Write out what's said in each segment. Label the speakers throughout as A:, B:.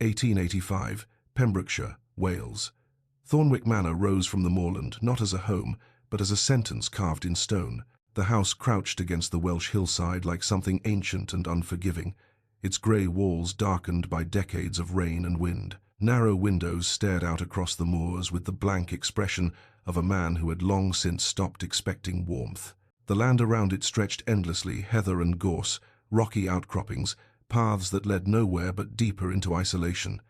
A: 1885, Pembrokeshire, Wales. Thornwick Manor rose from the moorland, not as a home, but as a sentence carved in stone. The house crouched against the Welsh hillside like something ancient and unforgiving, its grey walls darkened by decades of rain and wind. Narrow windows stared out across the moors with the blank expression of a man who had long since stopped expecting warmth. The land around it stretched endlessly, heather and gorse, rocky outcroppings, paths that led nowhere but deeper into isolation.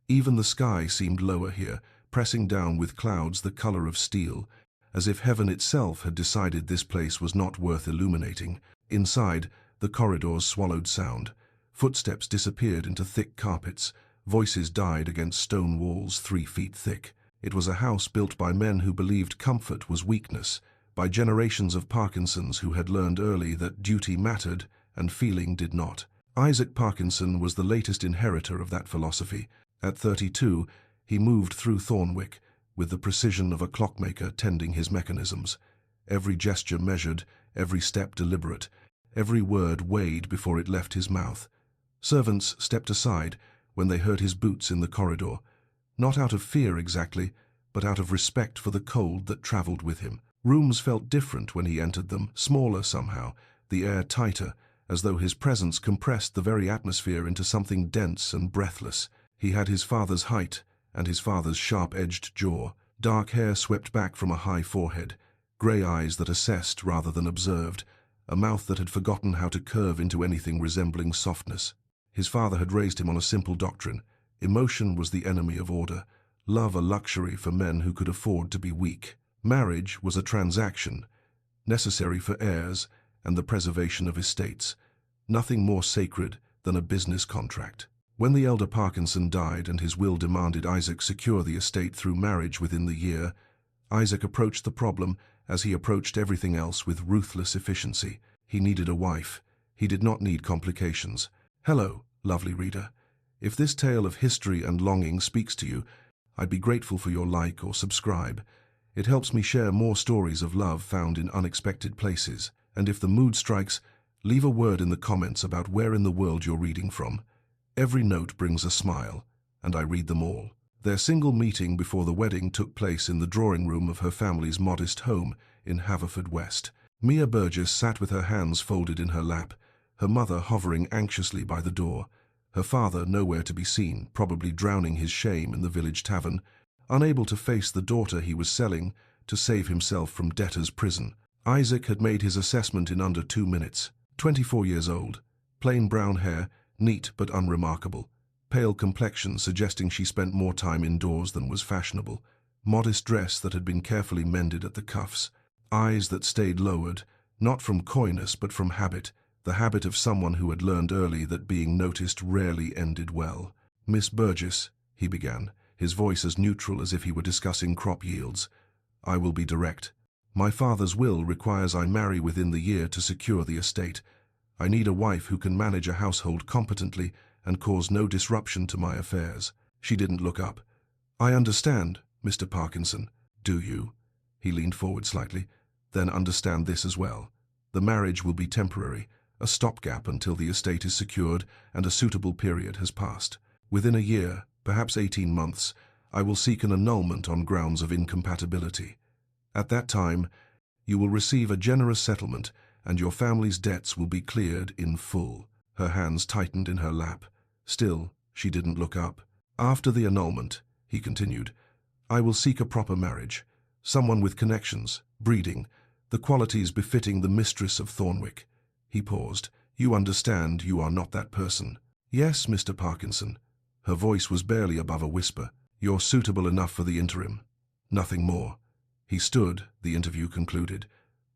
A: Even the sky seemed lower here, pressing down with clouds the colour of steel, as if heaven itself had decided this place was not worth illuminating. Inside, the corridors swallowed sound. Footsteps disappeared into thick carpets. Voices died against stone walls 3 feet thick. It was a house built by men who believed comfort was weakness, by generations of Parkinsons who had learned early that duty mattered and feeling did not. Isaac Parkinson was the latest inheritor of that philosophy. At 32, he moved through Thornwick, with the precision of a clockmaker tending his mechanisms. Every gesture measured, every step deliberate, every word weighed before it left his mouth. Servants stepped aside when they heard his boots in the corridor, not out of fear exactly, but out of respect for the cold that travelled with him. Rooms felt different when he entered them, smaller somehow, the air tighter, as though his presence compressed the very atmosphere into something dense and breathless. He had his father's height and his father's sharp-edged jaw, dark hair swept back from a high forehead, grey eyes that assessed rather than observed, a mouth that had forgotten how to curve into anything resembling softness. His father had raised him on a simple doctrine. Emotion was the enemy of order, love a luxury for men who could afford to be weak. Marriage was a transaction, necessary for heirs and the preservation of estates, nothing more sacred than a business contract. When the elder Parkinson died and his will demanded Isaac secure the estate through marriage within the year, Isaac approached the problem as he approached everything else with ruthless efficiency. He needed a wife. He did not need complications. Hello, lovely reader. If this tale of history and longing speaks to you, I'd be grateful for your like or subscribe. It helps me share more stories of love found in unexpected places. And if the mood strikes, leave a word in the comments about where in the world you're reading from. Every note brings a smile, and I read them all. Their single meeting before the wedding took place in the drawing room of her family's modest home in Haverfordwest. Mia Burgess sat with her hands folded in her lap, her mother hovering anxiously by the door, her father nowhere to be seen, probably drowning his shame in the village tavern, unable to face the daughter he was selling to save himself from debtor's prison. Isaac had made his assessment in under 2 minutes. 24 years old, plain brown hair, neat but unremarkable, pale complexion suggesting she spent more time indoors than was fashionable, modest dress that had been carefully mended at the cuffs, eyes that stayed lowered, not from coyness but from habit, the habit of someone who had learned early that being noticed rarely ended well. "Miss Burgess," he began, his voice as neutral as if he were discussing crop yields, "I will be direct. My father's will requires I marry within the year to secure the estate. I need a wife who can manage a household competently and cause no disruption to my affairs." She didn't look up. "I understand, Mr. Parkinson." "Do you?" He leaned forward slightly. "Then understand this as well. The marriage will be temporary, a stopgap until the estate is secured and a suitable period has passed. Within a year, perhaps 18 months, I will seek an annulment on grounds of incompatibility. At that time, you will receive a generous settlement and your family's debts will be cleared in full." Her hands tightened in her lap. Still, she didn't look up. "After the annulment," he continued, "I will seek a proper marriage, someone with connections, breeding, the qualities befitting the mistress of Thornwick." He paused. "You understand you are not that person." "Yes, Mr. Parkinson." Her voice was barely above a whisper. "You're suitable enough for the interim. Nothing more." He stood, the interview concluded.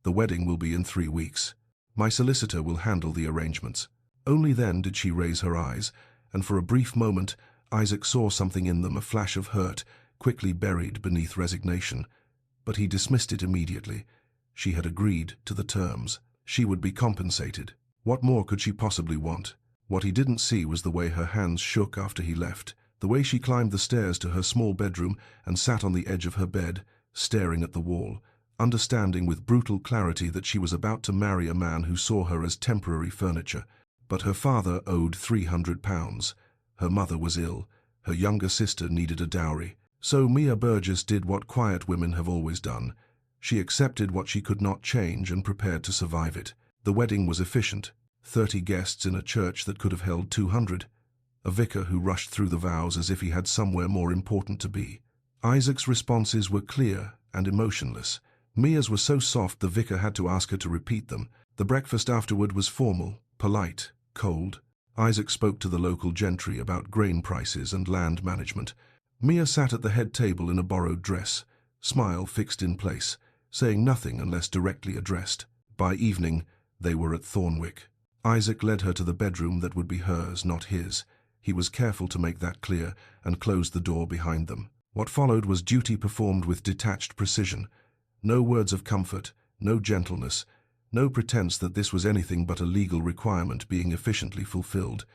A: "The wedding will be in 3 weeks. My solicitor will handle the arrangements." Only then did she raise her eyes, and for a brief moment Isaac saw something in them, a flash of hurt, quickly buried beneath resignation. But he dismissed it immediately. She had agreed to the terms. She would be compensated. What more could she possibly want? What he didn't see was the way her hands shook after he left, the way she climbed the stairs to her small bedroom and sat on the edge of her bed, staring at the wall, understanding with brutal clarity that she was about to marry a man who saw her as temporary furniture. But her father owed £300. Her mother was ill. Her younger sister needed a dowry. So Mia Burgess did what quiet women have always done. She accepted what she could not change and prepared to survive it. The wedding was efficient. 30 guests in a church that could have held 200. A vicar who rushed through the vows as if he had somewhere more important to be. Isaac's responses were clear and emotionless. Mia's were so soft the vicar had to ask her to repeat them. The breakfast afterward was formal, polite, cold. Isaac spoke to the local gentry about grain prices and land management. Mia sat at the head table in a borrowed dress, smile fixed in place, saying nothing unless directly addressed. By evening, they were at Thornwick. Isaac led her to the bedroom that would be hers, not his. He was careful to make that clear and closed the door behind them. What followed was duty performed with detached precision. No words of comfort, no gentleness, no pretense that this was anything but a legal requirement being efficiently fulfilled.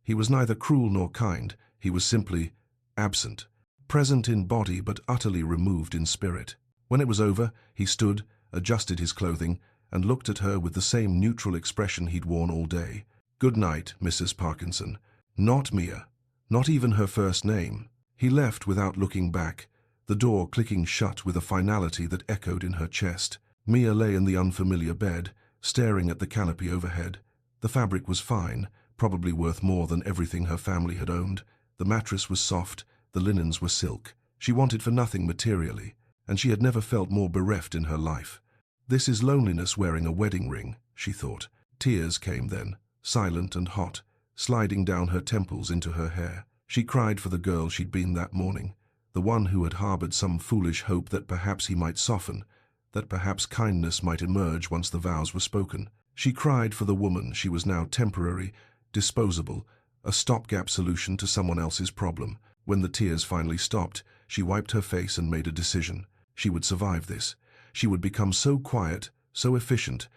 A: He was neither cruel nor kind. He was simply absent, present in body but utterly removed in spirit. When it was over, he stood, adjusted his clothing, and looked at her with the same neutral expression he'd worn all day. "Good night, Mrs. Parkinson." Not Mia, not even her first name. He left without looking back, the door clicking shut with a finality that echoed in her chest. Mia lay in the unfamiliar bed, staring at the canopy overhead. The fabric was fine, probably worth more than everything her family had owned. The mattress was soft, the linens were silk. She wanted for nothing materially, and she had never felt more bereft in her life. This is loneliness wearing a wedding ring, she thought. Tears came then, silent and hot, sliding down her temples into her hair. She cried for the girl she'd been that morning, the one who had harbored some foolish hope that perhaps he might soften, that perhaps kindness might emerge once the vows were spoken. She cried for the woman she was now temporary, disposable, a stopgap solution to someone else's problem. When the tears finally stopped, she wiped her face and made a decision. She would survive this. She would become so quiet, so efficient,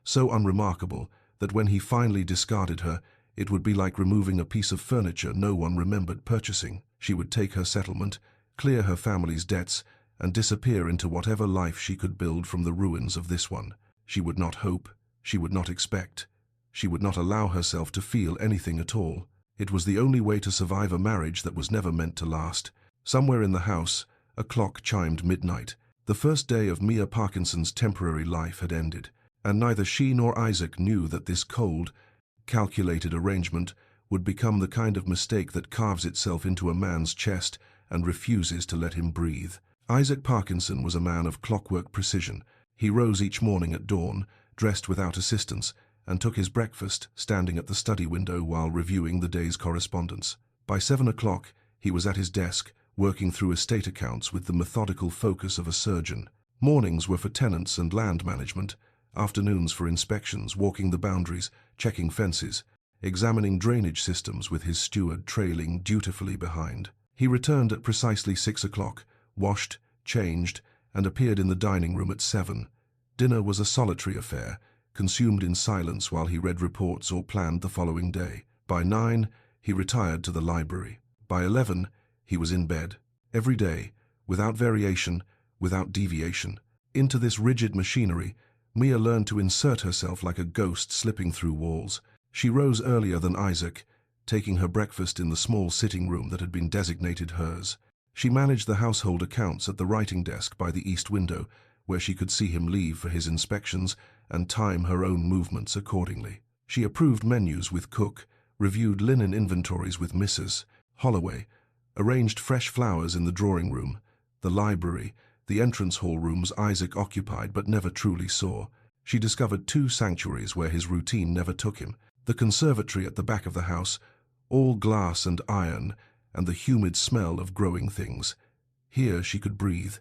A: so unremarkable, that when he finally discarded her, it would be like removing a piece of furniture no one remembered purchasing. She would take her settlement, clear her family's debts, and disappear into whatever life she could build from the ruins of this one. She would not hope, she would not expect, she would not allow herself to feel anything at all. It was the only way to survive a marriage that was never meant to last. Somewhere in the house, a clock chimed midnight. The first day of Mia Parkinson's temporary life had ended, and neither she nor Isaac knew that this cold, calculated arrangement would become the kind of mistake that carves itself into a man's chest and refuses to let him breathe. Isaac Parkinson was a man of clockwork precision. He rose each morning at dawn, dressed without assistance, and took his breakfast standing at the study window while reviewing the day's correspondence. By 7 o'clock, he was at his desk, working through estate accounts with the methodical focus of a surgeon. Mornings were for tenants and land management, afternoons for inspections, walking the boundaries, checking fences, examining drainage systems with his steward trailing dutifully behind. He returned at precisely 6 o'clock, washed, changed, and appeared in the dining room at 7. Dinner was a solitary affair, consumed in silence while he read reports or planned the following day. By 9, he retired to the library. By 11, he was in bed. Every day, without variation, without deviation. Into this rigid machinery, Mia learned to insert herself like a ghost slipping through walls. She rose earlier than Isaac, taking her breakfast in the small sitting room that had been designated hers. She managed the household accounts at the writing desk by the east window, where she could see him leave for his inspections and time her own movements accordingly. She approved menus with Cook, reviewed linen inventories with Mrs. Holloway, arranged fresh flowers in the drawing room, the library, the entrance hall rooms Isaac occupied but never truly saw. She discovered 2 sanctuaries where his routine never took him. The conservatory at the back of the house, all glass and iron, and the humid smell of growing things. Here she could breathe.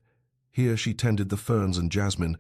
A: Here she tended the ferns and jasmine,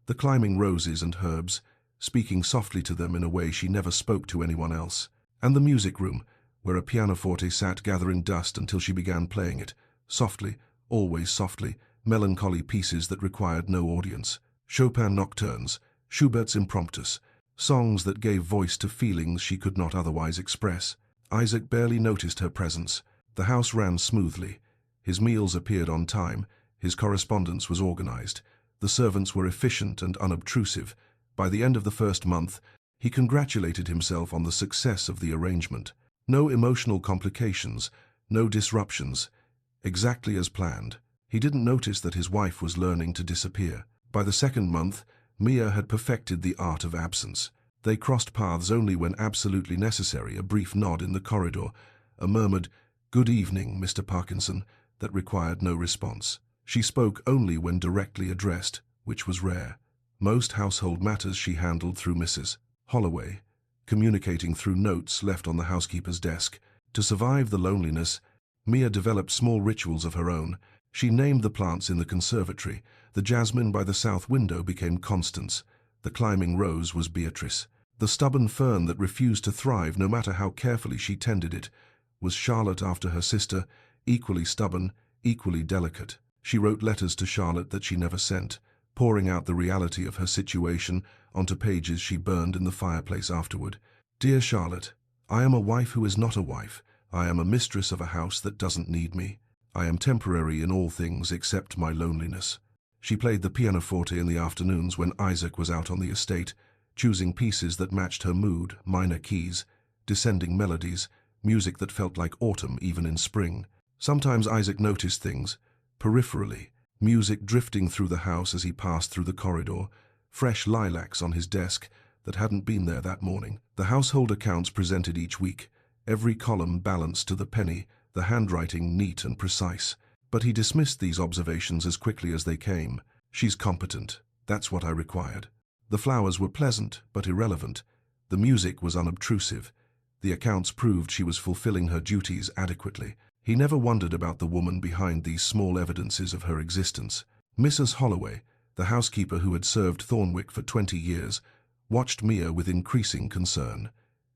A: the climbing roses and herbs, speaking softly to them in a way she never spoke to anyone else. And the music room, where a pianoforte sat gathering dust until she began playing it, softly, always softly, melancholy pieces that required no audience. Chopin nocturnes, Schubert's impromptus, songs that gave voice to feelings she could not otherwise express. Isaac barely noticed her presence. The house ran smoothly. His meals appeared on time. His correspondence was organized. The servants were efficient and unobtrusive. By the end of the first month, he congratulated himself on the success of the arrangement. No emotional complications, No disruptions. Exactly as planned. He didn't notice that his wife was learning to disappear. By the second month, Mia had perfected the art of absence. They crossed paths only when absolutely necessary, a brief nod in the corridor, a murmured, "Good evening, Mr. Parkinson," that required no response. She spoke only when directly addressed, which was rare. Most household matters she handled through Mrs. Holloway, communicating through notes left on the housekeeper's desk. To survive the loneliness, Mia developed small rituals of her own. She named the plants in the conservatory. The jasmine by the south window became Constance. The climbing rose was Beatrice. The stubborn fern that refused to thrive no matter how carefully she tended it was Charlotte, after her sister, equally stubborn, equally delicate. She wrote letters to Charlotte that she never sent, pouring out the reality of her situation onto pages she burned in the fireplace afterward. "Dear Charlotte, I am a wife who is not a wife. I am a mistress of a house that doesn't need me. I am temporary in all things except my loneliness." She played the pianoforte in the afternoons when Isaac was out on the estate, choosing pieces that matched her mood, minor keys, descending melodies, music that felt like autumn even in spring. Sometimes Isaac noticed things, peripherally, music drifting through the house as he passed through the corridor, fresh lilacs on his desk that hadn't been there that morning. The household accounts presented each week, every column balanced to the penny, the handwriting neat and precise. But he dismissed these observations as quickly as they came. "She's competent. That's what I required." The flowers were pleasant, but irrelevant. The music was unobtrusive. The accounts proved she was fulfilling her duties adequately. He never wondered about the woman behind these small evidences of her existence. Mrs. Holloway, the housekeeper who had served Thornwick for 20 years, watched Mia with increasing concern.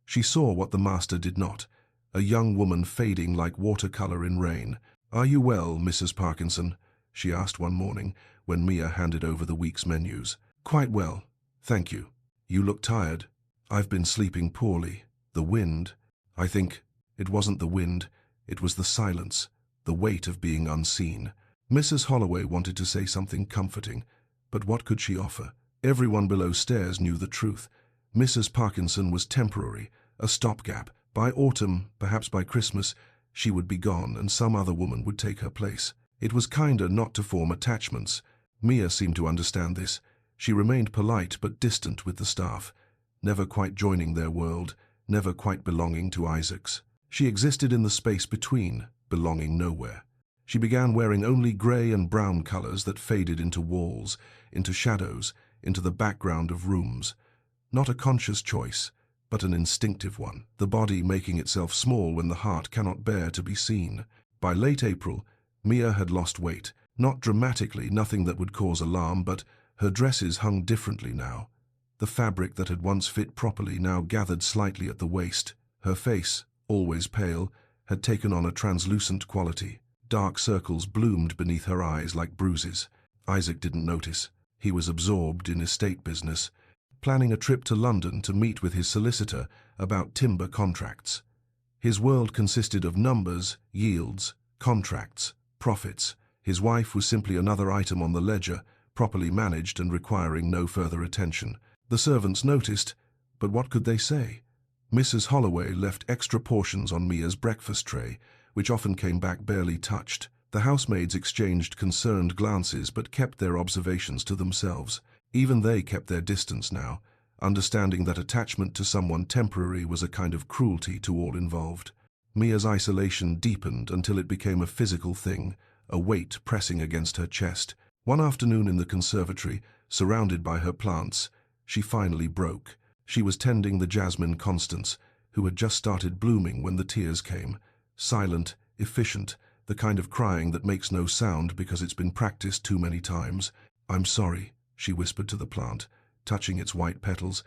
A: She saw what the master did not, a young woman fading like watercolor in rain. "Are you well, Mrs. Parkinson?" she asked one morning when Mia handed over the week's menus. "Quite well, thank you. You look tired." "I've been sleeping poorly. The wind. I think it wasn't the wind, it was the silence, the weight of being unseen." Mrs. Holloway wanted to say something comforting, but what could she offer? Everyone below stairs knew the truth. Mrs. Parkinson was temporary, a stopgap. By autumn, perhaps by Christmas, she would be gone and some other woman would take her place. It was kinder not to form attachments. Mia seemed to understand this. She remained polite but distant with the staff, never quite joining their world, never quite belonging to Isaac's. She existed in the space between, belonging nowhere. She began wearing only grey and brown colors that faded into walls, into shadows, into the background of rooms. Not a conscious choice, but an instinctive one, the body making itself small when the heart cannot bear to be seen. By late April, Mia had lost weight, not dramatically, nothing that would cause alarm, but her dresses hung differently now. The fabric that had once fit properly now gathered slightly at the waist. Her face, always pale, had taken on a translucent quality. Dark circles bloomed beneath her eyes like bruises. Isaac didn't notice. He was absorbed in estate business, planning a trip to London to meet with his solicitor about timber contracts. His world consisted of numbers, yields, contracts, profits. His wife was simply another item on the ledger, properly managed and requiring no further attention. The servants noticed, but what could they say? Mrs. Holloway left extra portions on Mia's breakfast tray, which often came back barely touched. The housemaids exchanged concerned glances but kept their observations to themselves. Even they kept their distance now, understanding that attachment to someone temporary was a kind of cruelty to all involved. Mia's isolation deepened until it became a physical thing, a weight pressing against her chest. One afternoon in the conservatory, surrounded by her plants, she finally broke. She was tending the jasmine Constance, who had just started blooming when the tears came. Silent, efficient, the kind of crying that makes no sound because it's been practiced too many times. "I'm sorry," she whispered to the plant, touching its white petals.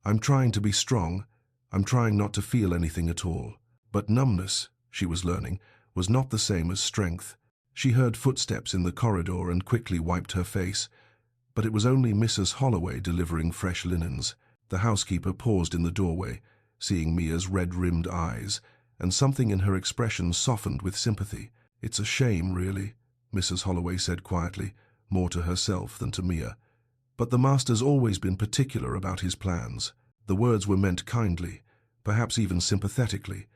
A: "I'm trying to be strong. I'm trying not to feel anything at all." But numbness, she was learning, was not the same as strength. She heard footsteps in the corridor and quickly wiped her face. But it was only Mrs. Holloway delivering fresh linens. The housekeeper paused in the doorway, seeing Mia's red-rimmed eyes, and something in her expression softened with sympathy. "It's a shame, really," Mrs. Holloway said quietly, more to herself than to Mia. "But the master's always been particular about his plans." The words were meant kindly, perhaps even sympathetically,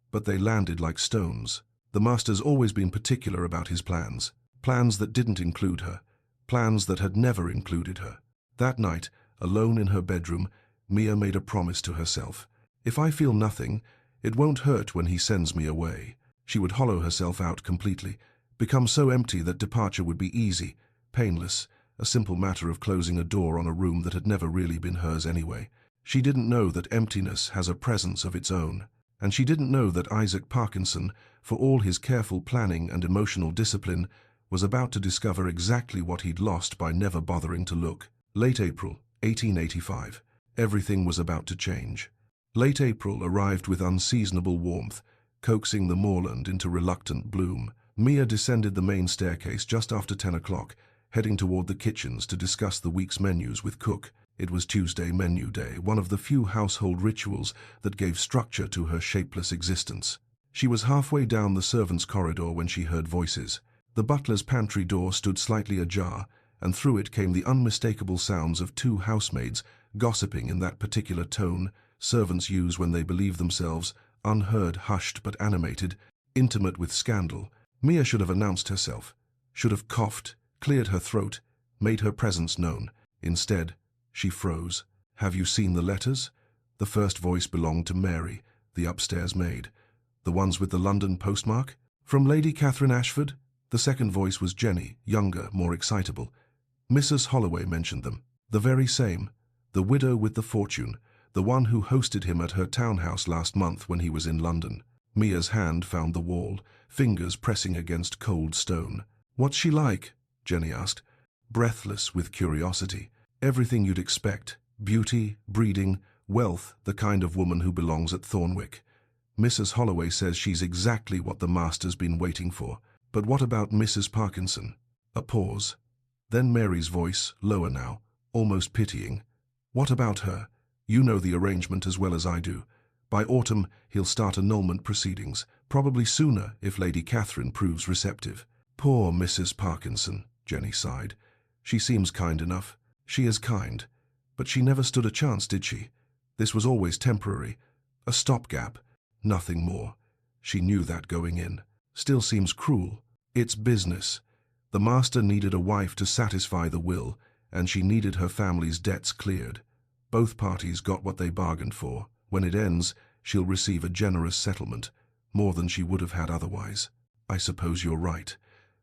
A: but they landed like stones. The master's always been particular about his plans. Plans that didn't include her. Plans that had never included her. That night, alone in her bedroom, Mia made a promise to herself. If I feel nothing, it won't hurt when he sends me away. She would hollow herself out completely, become so empty that departure would be easy, painless, a simple matter of closing a door on a room that had never really been hers anyway. She didn't know that emptiness has a presence of its own. And she didn't know that Isaac Parkinson, for all his careful planning and emotional discipline, was about to discover exactly what he'd lost by never bothering to look. Late April, 1885. Everything was about to change. Late April arrived with unseasonable warmth, coaxing the moorland into reluctant bloom. Mia descended the main staircase just after 10 o'clock, heading toward the kitchens to discuss the week's menus with Cook. It was Tuesday menu day, one of the few household rituals that gave structure to her shapeless existence. She was halfway down the servants' corridor when she heard voices. The butler's pantry door stood slightly ajar, and through it came the unmistakable sounds of two housemaids gossiping in that particular tone servants use when they believe themselves unheard, hushed but animated, intimate with scandal. Mia should have announced herself, should have coughed, cleared her throat, made her presence known. Instead, she froze. "Have you seen the letters?" The first voice belonged to Mary, the upstairs maid. "The ones with the London postmark?" "From Lady Catherine Ashford?" The second voice was Jenny, younger, more excitable. "Mrs. Holloway mentioned them." "The very same. The widow with the fortune. The one who hosted him at her townhouse last month when he was in London." Mia's hand found the wall, fingers pressing against cold stone. "What's she like?" Jenny asked, breathless with curiosity. "Everything you'd expect. Beauty, breeding, wealth, the kind of woman who belongs at Thornwick. Mrs. Holloway says she's exactly what the master's been waiting for. But what about Mrs. Parkinson?" A pause. Then Mary's voice, lower now, almost pitying. "What about her? You know the arrangement as well as I do. By autumn, he'll start annulment proceedings, probably sooner if Lady Catherine proves receptive." "Poor Mrs. Parkinson," Jenny sighed. "She seems kind enough." "She is kind. But she never stood a chance, did she? This was always temporary. A stopgap. Nothing more. She knew that going in. Still seems cruel. It's business. The master needed a wife to satisfy the will, and she needed her family's debts cleared. Both parties got what they bargained for. When it ends, she'll receive a generous settlement, more than she would have had otherwise. I suppose you're right.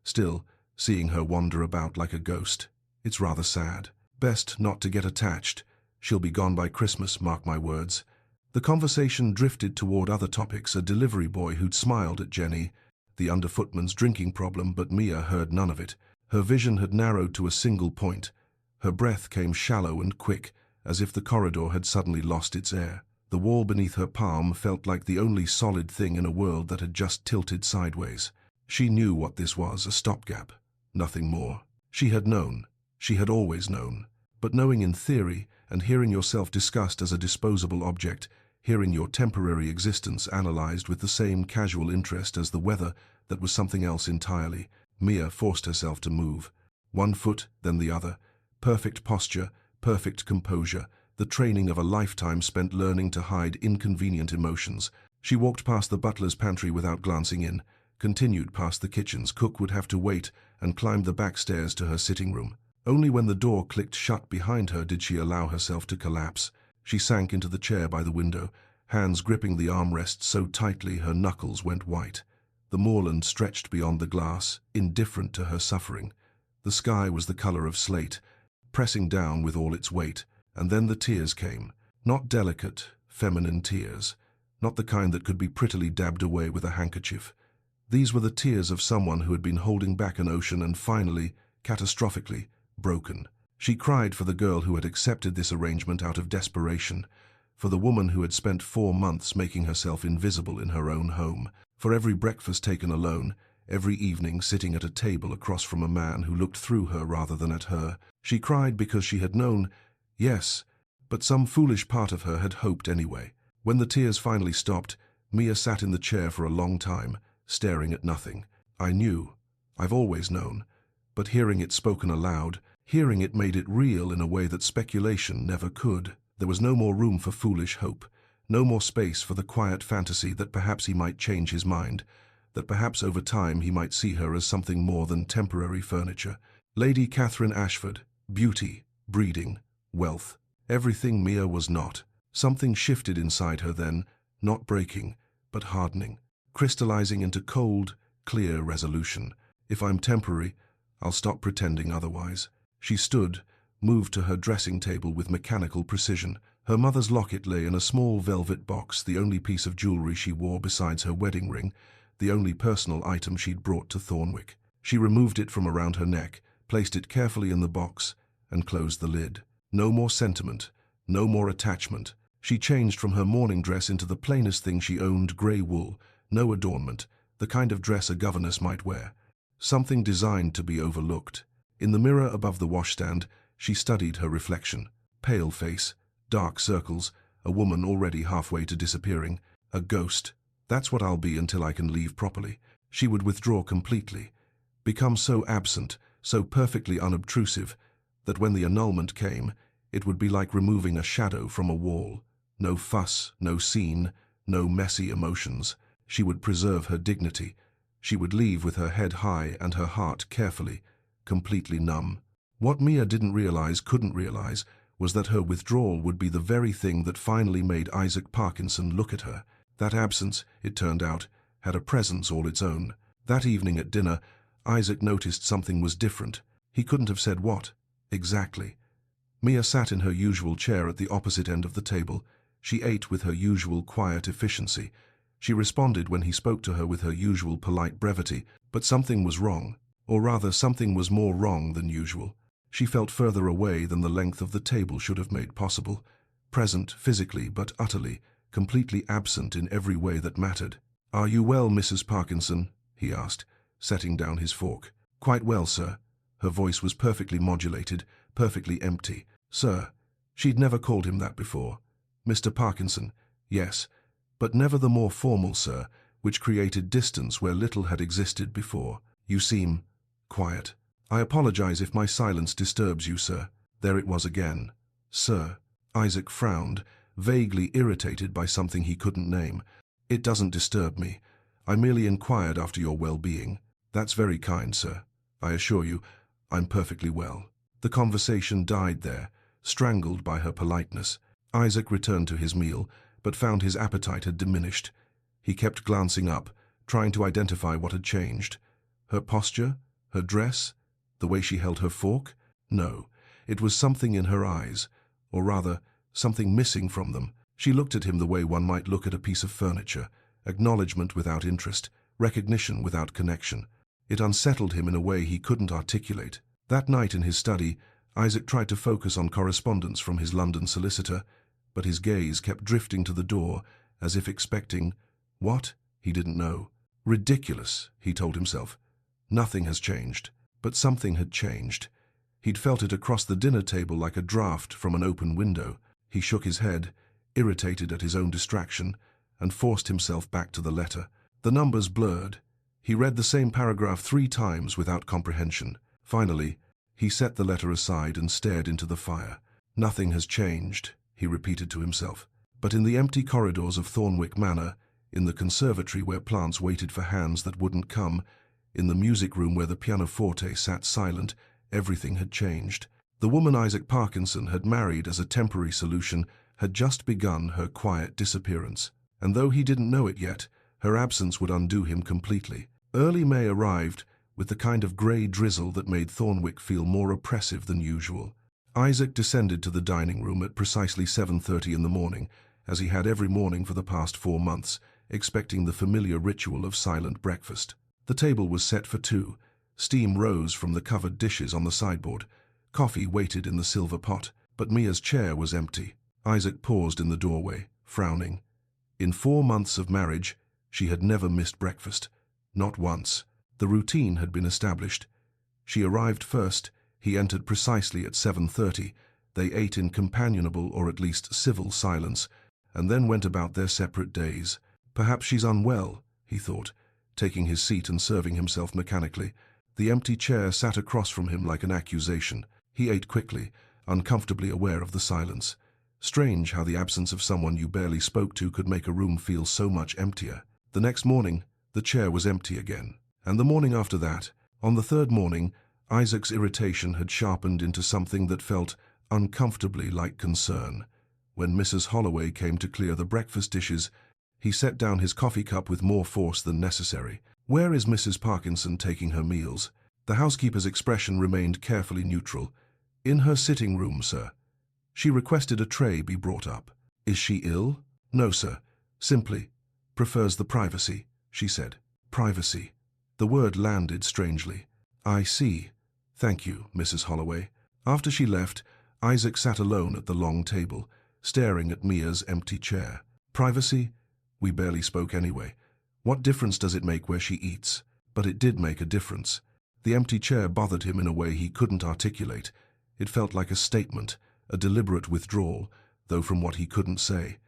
A: Still, seeing her wander about like a ghost, it's rather sad. Best not to get attached. She'll be gone by Christmas, mark my words." The conversation drifted toward other topics, a delivery boy who'd smiled at Jenny, the underfootman's drinking problem, but Mia heard none of it. Her vision had narrowed to a single point. Her breath came shallow and quick, as if the corridor had suddenly lost its air. The wall beneath her palm felt like the only solid thing in a world that had just tilted sideways. She knew what this was, a stopgap. Nothing more. She had known. She had always known. But knowing in theory, and hearing yourself discussed as a disposable object, hearing your temporary existence analyzed with the same casual interest as the weather that was something else entirely, Mia forced herself to move. One foot, then the other. Perfect posture, perfect composure, the training of a lifetime spent learning to hide inconvenient emotions. She walked past the butler's pantry without glancing in, continued past the kitchens. Cook would have to wait, and climbed the back stairs to her sitting room. Only when the door clicked shut behind her did she allow herself to collapse. She sank into the chair by the window, hands gripping the armrest so tightly her knuckles went white. The moorland stretched beyond the glass, indifferent to her suffering. The sky was the color of slate, pressing down with all its weight. And then the tears came. Not delicate, feminine tears. Not the kind that could be prettily dabbed away with a handkerchief. These were the tears of someone who had been holding back an ocean and finally, catastrophically, broken. She cried for the girl who had accepted this arrangement out of desperation, for the woman who had spent 4 months making herself invisible in her own home, for every breakfast taken alone, every evening sitting at a table across from a man who looked through her rather than at her. She cried because she had known, yes, but some foolish part of her had hoped anyway. When the tears finally stopped, Mia sat in the chair for a long time, staring at nothing. "I knew. I've always known. But hearing it spoken aloud, hearing it made it real in a way that speculation never could. There was no more room for foolish hope, no more space for the quiet fantasy that perhaps he might change his mind. that perhaps over time he might see her as something more than temporary furniture. Lady Catherine Ashford, beauty, breeding, wealth, everything Mia was not. Something shifted inside her then, not breaking, but hardening, crystallizing into cold, clear resolution. If I'm temporary, I'll stop pretending otherwise. She stood, moved to her dressing table with mechanical precision. Her mother's locket lay in a small velvet box, the only piece of jewelry she wore besides her wedding ring, the only personal item she'd brought to Thornwick. She removed it from around her neck, placed it carefully in the box, and closed the lid. No more sentiment, no more attachment. She changed from her mourning dress into the plainest thing she owned, grey wool, no adornment, the kind of dress a governess might wear. Something designed to be overlooked. In the mirror above the washstand, she studied her reflection. Pale face, dark circles, a woman already halfway to disappearing. A ghost. That's what I'll be until I can leave properly. She would withdraw completely, become so absent, so perfectly unobtrusive, that when the annulment came, it would be like removing a shadow from a wall. No fuss, no scene, no messy emotions. She would preserve her dignity. She would leave with her head high and her heart carefully, completely numb. What Mia didn't realize, couldn't realize, was that her withdrawal would be the very thing that finally made Isaac Parkinson look at her. That absence, it turned out, had a presence all its own. That evening at dinner, Isaac noticed something was different. He couldn't have said what, exactly. Mia sat in her usual chair at the opposite end of the table. She ate with her usual quiet efficiency. She responded when he spoke to her with her usual polite brevity, but something was wrong, or rather something was more wrong than usual. She felt further away than the length of the table should have made possible, present physically but utterly, completely absent in every way that mattered. "Are you well, Mrs. Parkinson?" he asked, setting down his fork. "Quite well, sir." Her voice was perfectly modulated, perfectly empty. "Sir." She'd never called him that before. "Mr. Parkinson." "Yes, but never the more formal sir, which created distance where little had existed before. You seem quiet. I apologize if my silence disturbs you, sir." There it was again. "Sir." Isaac frowned, vaguely irritated by something he couldn't name. "It doesn't disturb me. I merely inquired after your well-being." "That's very kind, sir. I assure you, I'm perfectly well." The conversation died there, strangled by her politeness. Isaac returned to his meal, but found his appetite had diminished. He kept glancing up, trying to identify what had changed. Her posture? Her dress? The way she held her fork? No, it was something in her eyes, or rather, something missing from them. She looked at him the way one might look at a piece of furniture, acknowledgement without interest, recognition without connection. It unsettled him in a way he couldn't articulate. That night in his study, Isaac tried to focus on correspondence from his London solicitor, but his gaze kept drifting to the door, as if expecting what? He didn't know. Ridiculous, he told himself. Nothing has changed. But something had changed. He'd felt it across the dinner table like a draft from an open window. He shook his head, irritated at his own distraction, and forced himself back to the letter. The numbers blurred. He read the same paragraph 3 times without comprehension. Finally, he set the letter aside and stared into the fire. "Nothing has changed," he repeated to himself. But in the empty corridors of Thornwick Manor, in the conservatory where plants waited for hands that wouldn't come, in the music room where the pianoforte sat silent, everything had changed. The woman Isaac Parkinson had married as a temporary solution had just begun her quiet disappearance. And though he didn't know it yet, her absence would undo him completely. Early May arrived, with the kind of grey drizzle that made Thornwick feel more oppressive than usual. Isaac descended to the dining room at precisely 7:30 in the morning, as he had every morning for the past 4 months, expecting the familiar ritual of silent breakfast. The table was set for 2. Steam rose from the covered dishes on the sideboard. Coffee waited in the silver pot, but Mia's chair was empty. Isaac paused in the doorway, frowning. In 4 months of marriage, she had never missed breakfast. Not once. The routine had been established. She arrived first, he entered precisely at 7:30. They ate in companionable or at least civil silence, and then went about their separate days. Perhaps she's unwell, he thought, taking his seat and serving himself mechanically. The empty chair sat across from him like an accusation. He ate quickly, uncomfortably aware of the silence. Strange how the absence of someone you barely spoke to could make a room feel so much emptier. The next morning, The chair was empty again. And the morning after that, on the third morning, Isaac's irritation had sharpened into something that felt uncomfortably like concern. When Mrs. Holloway came to clear the breakfast dishes, he set down his coffee cup with more force than necessary. "Where is Mrs. Parkinson taking her meals?" The housekeeper's expression remained carefully neutral. "In her sitting room, sir. She requested a tray be brought up." "Is she ill?" "No, sir. Simply prefers the privacy," she said. Privacy. The word landed strangely. "I see. Thank you, Mrs. Holloway." After she left, Isaac sat alone at the long table, staring at Mia's empty chair. Privacy? We barely spoke anyway. What difference does it make where she eats? But it did make a difference. The empty chair bothered him in a way he couldn't articulate. It felt like a statement, a deliberate withdrawal, though from what he couldn't say.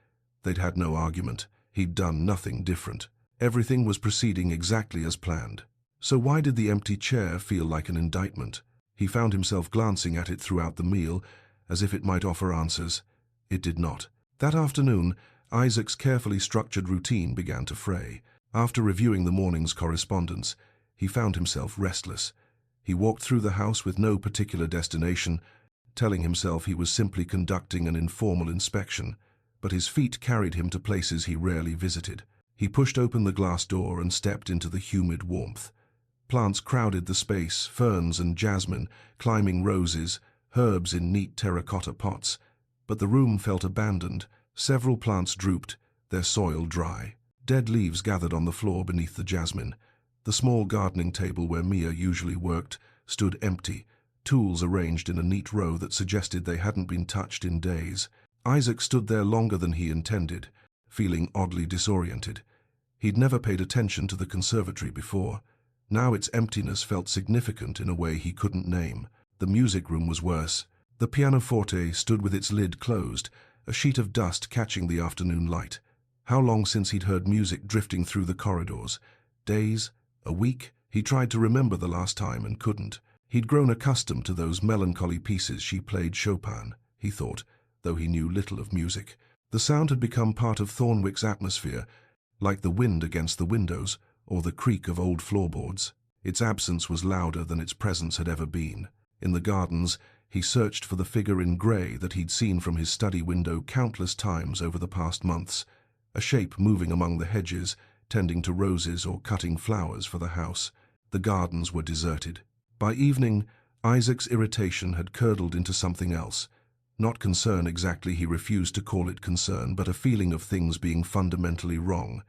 A: They'd had no argument. He'd done nothing different. Everything was proceeding exactly as planned. So why did the empty chair feel like an indictment? He found himself glancing at it throughout the meal, as if it might offer answers. It did not. That afternoon, Isaac's carefully structured routine began to fray. After reviewing the morning's correspondence, he found himself restless. He walked through the house with no particular destination, telling himself he was simply conducting an informal inspection, but his feet carried him to places he rarely visited. He pushed open the glass door and stepped into the humid warmth. Plants crowded the space, ferns and jasmine, climbing roses, herbs in neat terracotta pots. But the room felt abandoned. Several plants drooped, their soil dry. Dead leaves gathered on the floor beneath the jasmine. The small gardening table where Mia usually worked stood empty, tools arranged in a neat row that suggested they hadn't been touched in days. Isaac stood there longer than he intended, feeling oddly disoriented. He'd never paid attention to the conservatory before. Now its emptiness felt significant in a way he couldn't name. The music room was worse. The pianoforte stood with its lid closed, a sheet of dust catching the afternoon light. How long since he'd heard music drifting through the corridors? Days? A week? He tried to remember the last time and couldn't. He'd grown accustomed to those melancholy pieces she played Chopin, he thought, though he knew little of music. The sound had become part of Thornwick's atmosphere, like the wind against the windows or the creak of old floorboards. Its absence was louder than its presence had ever been. In the gardens, he searched for the figure in grey that he'd seen from his study window countless times over the past months, a shape moving among the hedges, tending to roses or cutting flowers for the house. The gardens were deserted. By evening, Isaac's irritation had curdled into something else. Not concern exactly, he refused to call it concern, but a feeling of things being fundamentally wrong,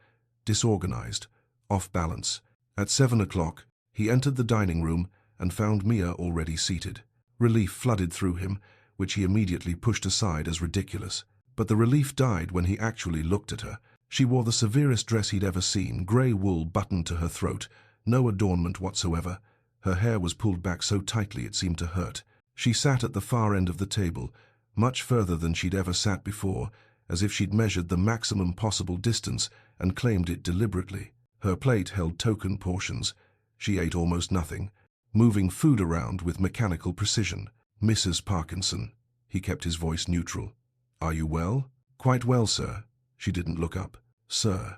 A: disorganized, off balance. At 7 o'clock, he entered the dining room and found Mia already seated. Relief flooded through him, which he immediately pushed aside as ridiculous. But the relief died when he actually looked at her. She wore the severest dress he'd ever seen, grey wool buttoned to her throat, no adornment whatsoever. Her hair was pulled back so tightly it seemed to hurt. She sat at the far end of the table, much further than she'd ever sat before, as if she'd measured the maximum possible distance and claimed it deliberately. Her plate held token portions. She ate almost nothing, moving food around with mechanical precision. "Mrs. Parkinson," he kept his voice neutral. "Are you well?" "Quite well, sir." She didn't look up. "Sir."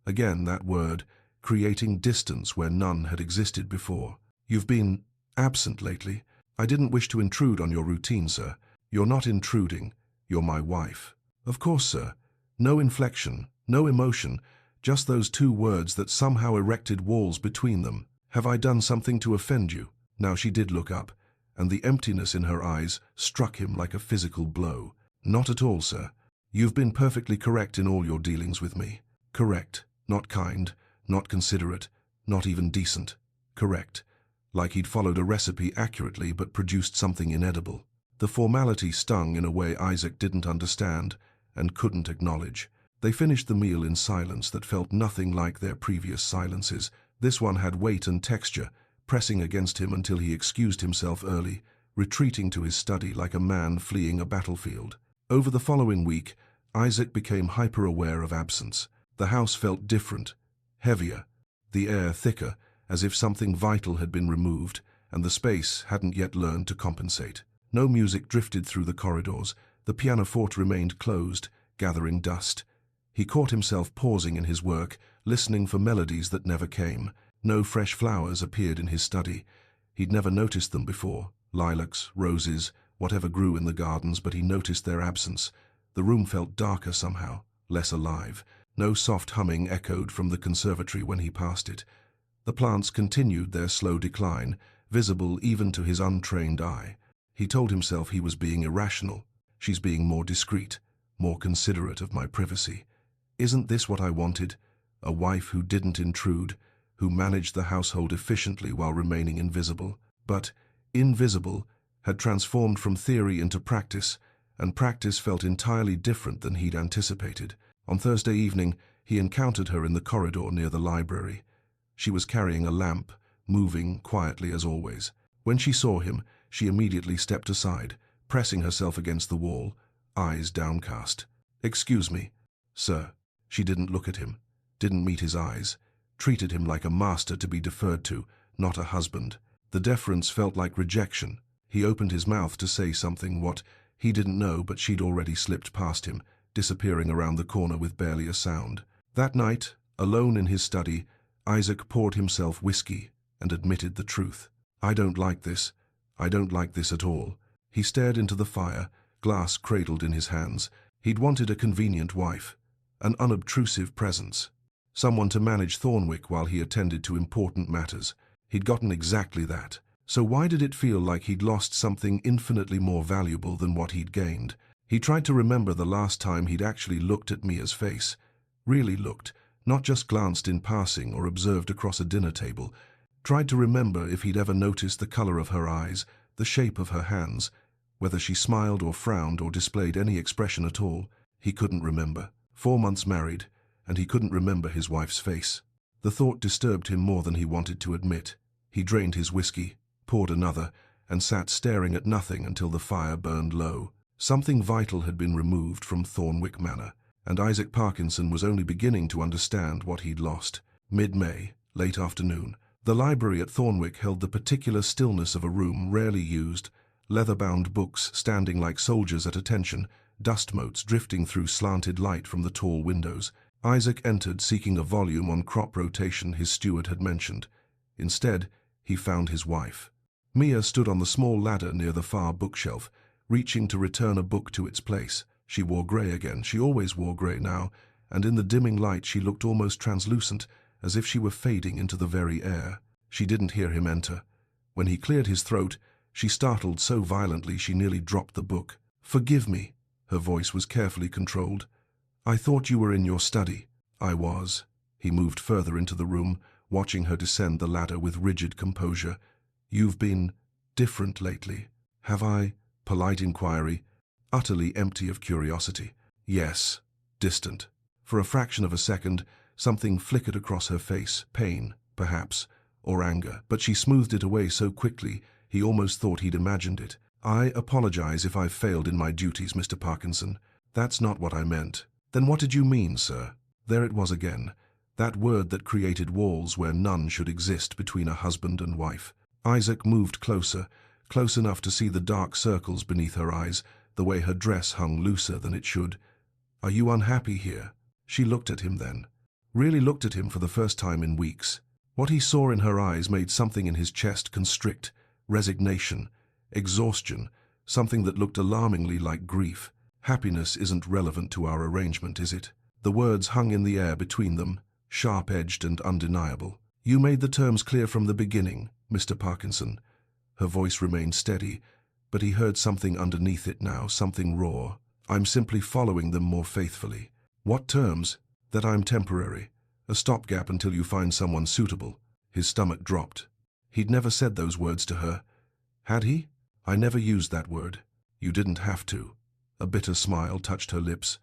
A: Again that word, creating distance where none had existed before. "You've been absent lately. I didn't wish to intrude on your routine, sir." "You're not intruding. You're my wife." "Of course, sir." No inflection, no emotion, just those two words that somehow erected walls between them. "Have I done something to offend you?" Now she did look up, and the emptiness in her eyes struck him like a physical blow. "Not at all, sir. You've been perfectly correct in all your dealings with me." Correct. Not kind, not considerate, not even decent. Correct. Like he'd followed a recipe accurately but produced something inedible. The formality stung in a way Isaac didn't understand and couldn't acknowledge. They finished the meal in silence that felt nothing like their previous silences. This one had weight and texture, pressing against him until he excused himself early, retreating to his study like a man fleeing a battlefield. Over the following week, Isaac became hyper-aware of absence. The house felt different, heavier, the air thicker, as if something vital had been removed, and the space hadn't yet learned to compensate. No music drifted through the corridors. The pianoforte remained closed, gathering dust. He caught himself pausing in his work, listening for melodies that never came. No fresh flowers appeared in his study. He'd never noticed them before. Lilacs, roses, whatever grew in the gardens, but he noticed their absence. The room felt darker somehow, less alive. No soft humming echoed from the conservatory when he passed it. The plants continued their slow decline, visible even to his untrained eye. He told himself he was being irrational. She's being more discreet, more considerate of my privacy. Isn't this what I wanted? A wife who didn't intrude, who managed the household efficiently while remaining invisible. But invisible had transformed from theory into practice, and practice felt entirely different than he'd anticipated. On Thursday evening, he encountered her in the corridor near the library. She was carrying a lamp, moving quietly as always. When she saw him, she immediately stepped aside, pressing herself against the wall, eyes downcast. "Excuse me, sir." She didn't look at him, didn't meet his eyes, treated him like a master to be deferred to, not a husband. The deference felt like rejection. He opened his mouth to say something, what he didn't know, but she'd already slipped past him, disappearing around the corner with barely a sound. That night, alone in his study, Isaac poured himself whiskey and admitted the truth. "I don't like this. I don't like this at all." He stared into the fire, glass cradled in his hands. He'd wanted a convenient wife, an unobtrusive presence, someone to manage Thornwick while he attended to important matters. He'd gotten exactly that. So why did it feel like he'd lost something infinitely more valuable than what he'd gained? He tried to remember the last time he'd actually looked at Mia's face. Really looked, not just glanced in passing or observed across a dinner table. Tried to remember if he'd ever noticed the color of her eyes, the shape of her hands, whether she smiled or frowned or displayed any expression at all. He couldn't remember. 4 months married, and he couldn't remember his wife's face. The thought disturbed him more than he wanted to admit. He drained his whiskey, poured another, and sat staring at nothing until the fire burned low. Something vital had been removed from Thornwick Manor, and Isaac Parkinson was only beginning to understand what he'd lost. Mid-May, late afternoon. The library at Thornwick held the particular stillness of a room rarely used, leather-bound books standing like soldiers at attention, dust motes drifting through slanted light from the tall windows. Isaac entered seeking a volume on crop rotation his steward had mentioned. Instead, he found his wife. Mia stood on the small ladder near the far bookshelf, reaching to return a book to its place. She wore grey again. She always wore grey now, and in the dimming light she looked almost translucent, as if she were fading into the very air. She didn't hear him enter. When he cleared his throat, she startled so violently she nearly dropped the book. "Forgive me." Her voice was carefully controlled. "I thought you were in your study." "I was." He moved further into the room, watching her descend the ladder with rigid composure. "You've been different lately." "Have I?" Polite inquiry, utterly empty of curiosity. "Yes." Distant. For a fraction of a second, something flickered across her face, pain, perhaps, or anger, but she smoothed it away so quickly he almost thought he'd imagined it. "I apologize if I've failed in my duties, Mr. Parkinson. That's not what I meant." "Then what did you mean, sir?" There it was again, that word that created walls where none should exist between a husband and wife. Isaac moved closer, close enough to see the dark circles beneath her eyes, the way her dress hung looser than it should. "Are you unhappy here?" She looked at him then. Really looked at him for the first time in weeks. What he saw in her eyes made something in his chest constrict, resignation, exhaustion, something that looked alarmingly like grief. "Happiness isn't relevant to our arrangement, is it?" The words hung in the air between them, sharp-edged and undeniable. "You made the terms clear from the beginning, Mr. Parkinson." Her voice remained steady, but he heard something underneath it now, something raw. "I'm simply following them more faithfully." "What terms?" "That I'm temporary, a stopgap until you find someone suitable." His stomach dropped. He'd never said those words to her. Had he? "I never used that word." "You didn't have to." A bitter smile touched her lips.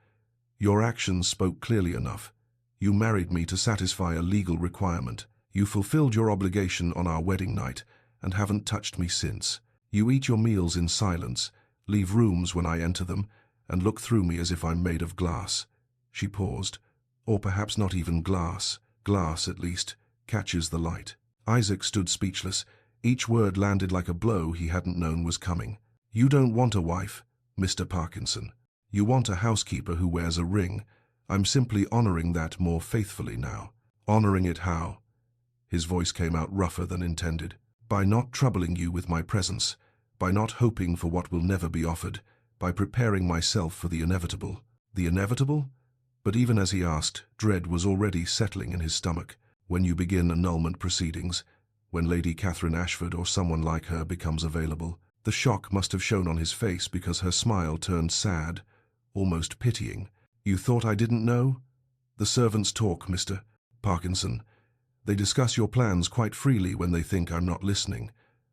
A: "Your actions spoke clearly enough. You married me to satisfy a legal requirement. You fulfilled your obligation on our wedding night and haven't touched me since. You eat your meals in silence, leave rooms when I enter them, and look through me as if I'm made of glass." She paused. "Or perhaps not even glass. Glass, at least, catches the light." Isaac stood speechless. Each word landed like a blow he hadn't known was coming. "You don't want a wife, Mr. Parkinson. You want a housekeeper who wears a ring. I'm simply honoring that more faithfully now." Honoring it how? His voice came out rougher than intended. By not troubling you with my presence, by not hoping for what will never be offered, by preparing myself for the inevitable. The inevitable? But even as he asked, dread was already settling in his stomach. When you begin annulment proceedings, when Lady Catherine Ashford or someone like her becomes available, the shock must have shown on his face because her smile turned sad, almost pitying. You thought I didn't know? The servants talk, Mr. Parkinson. They discuss your plans quite freely when they think I'm not listening.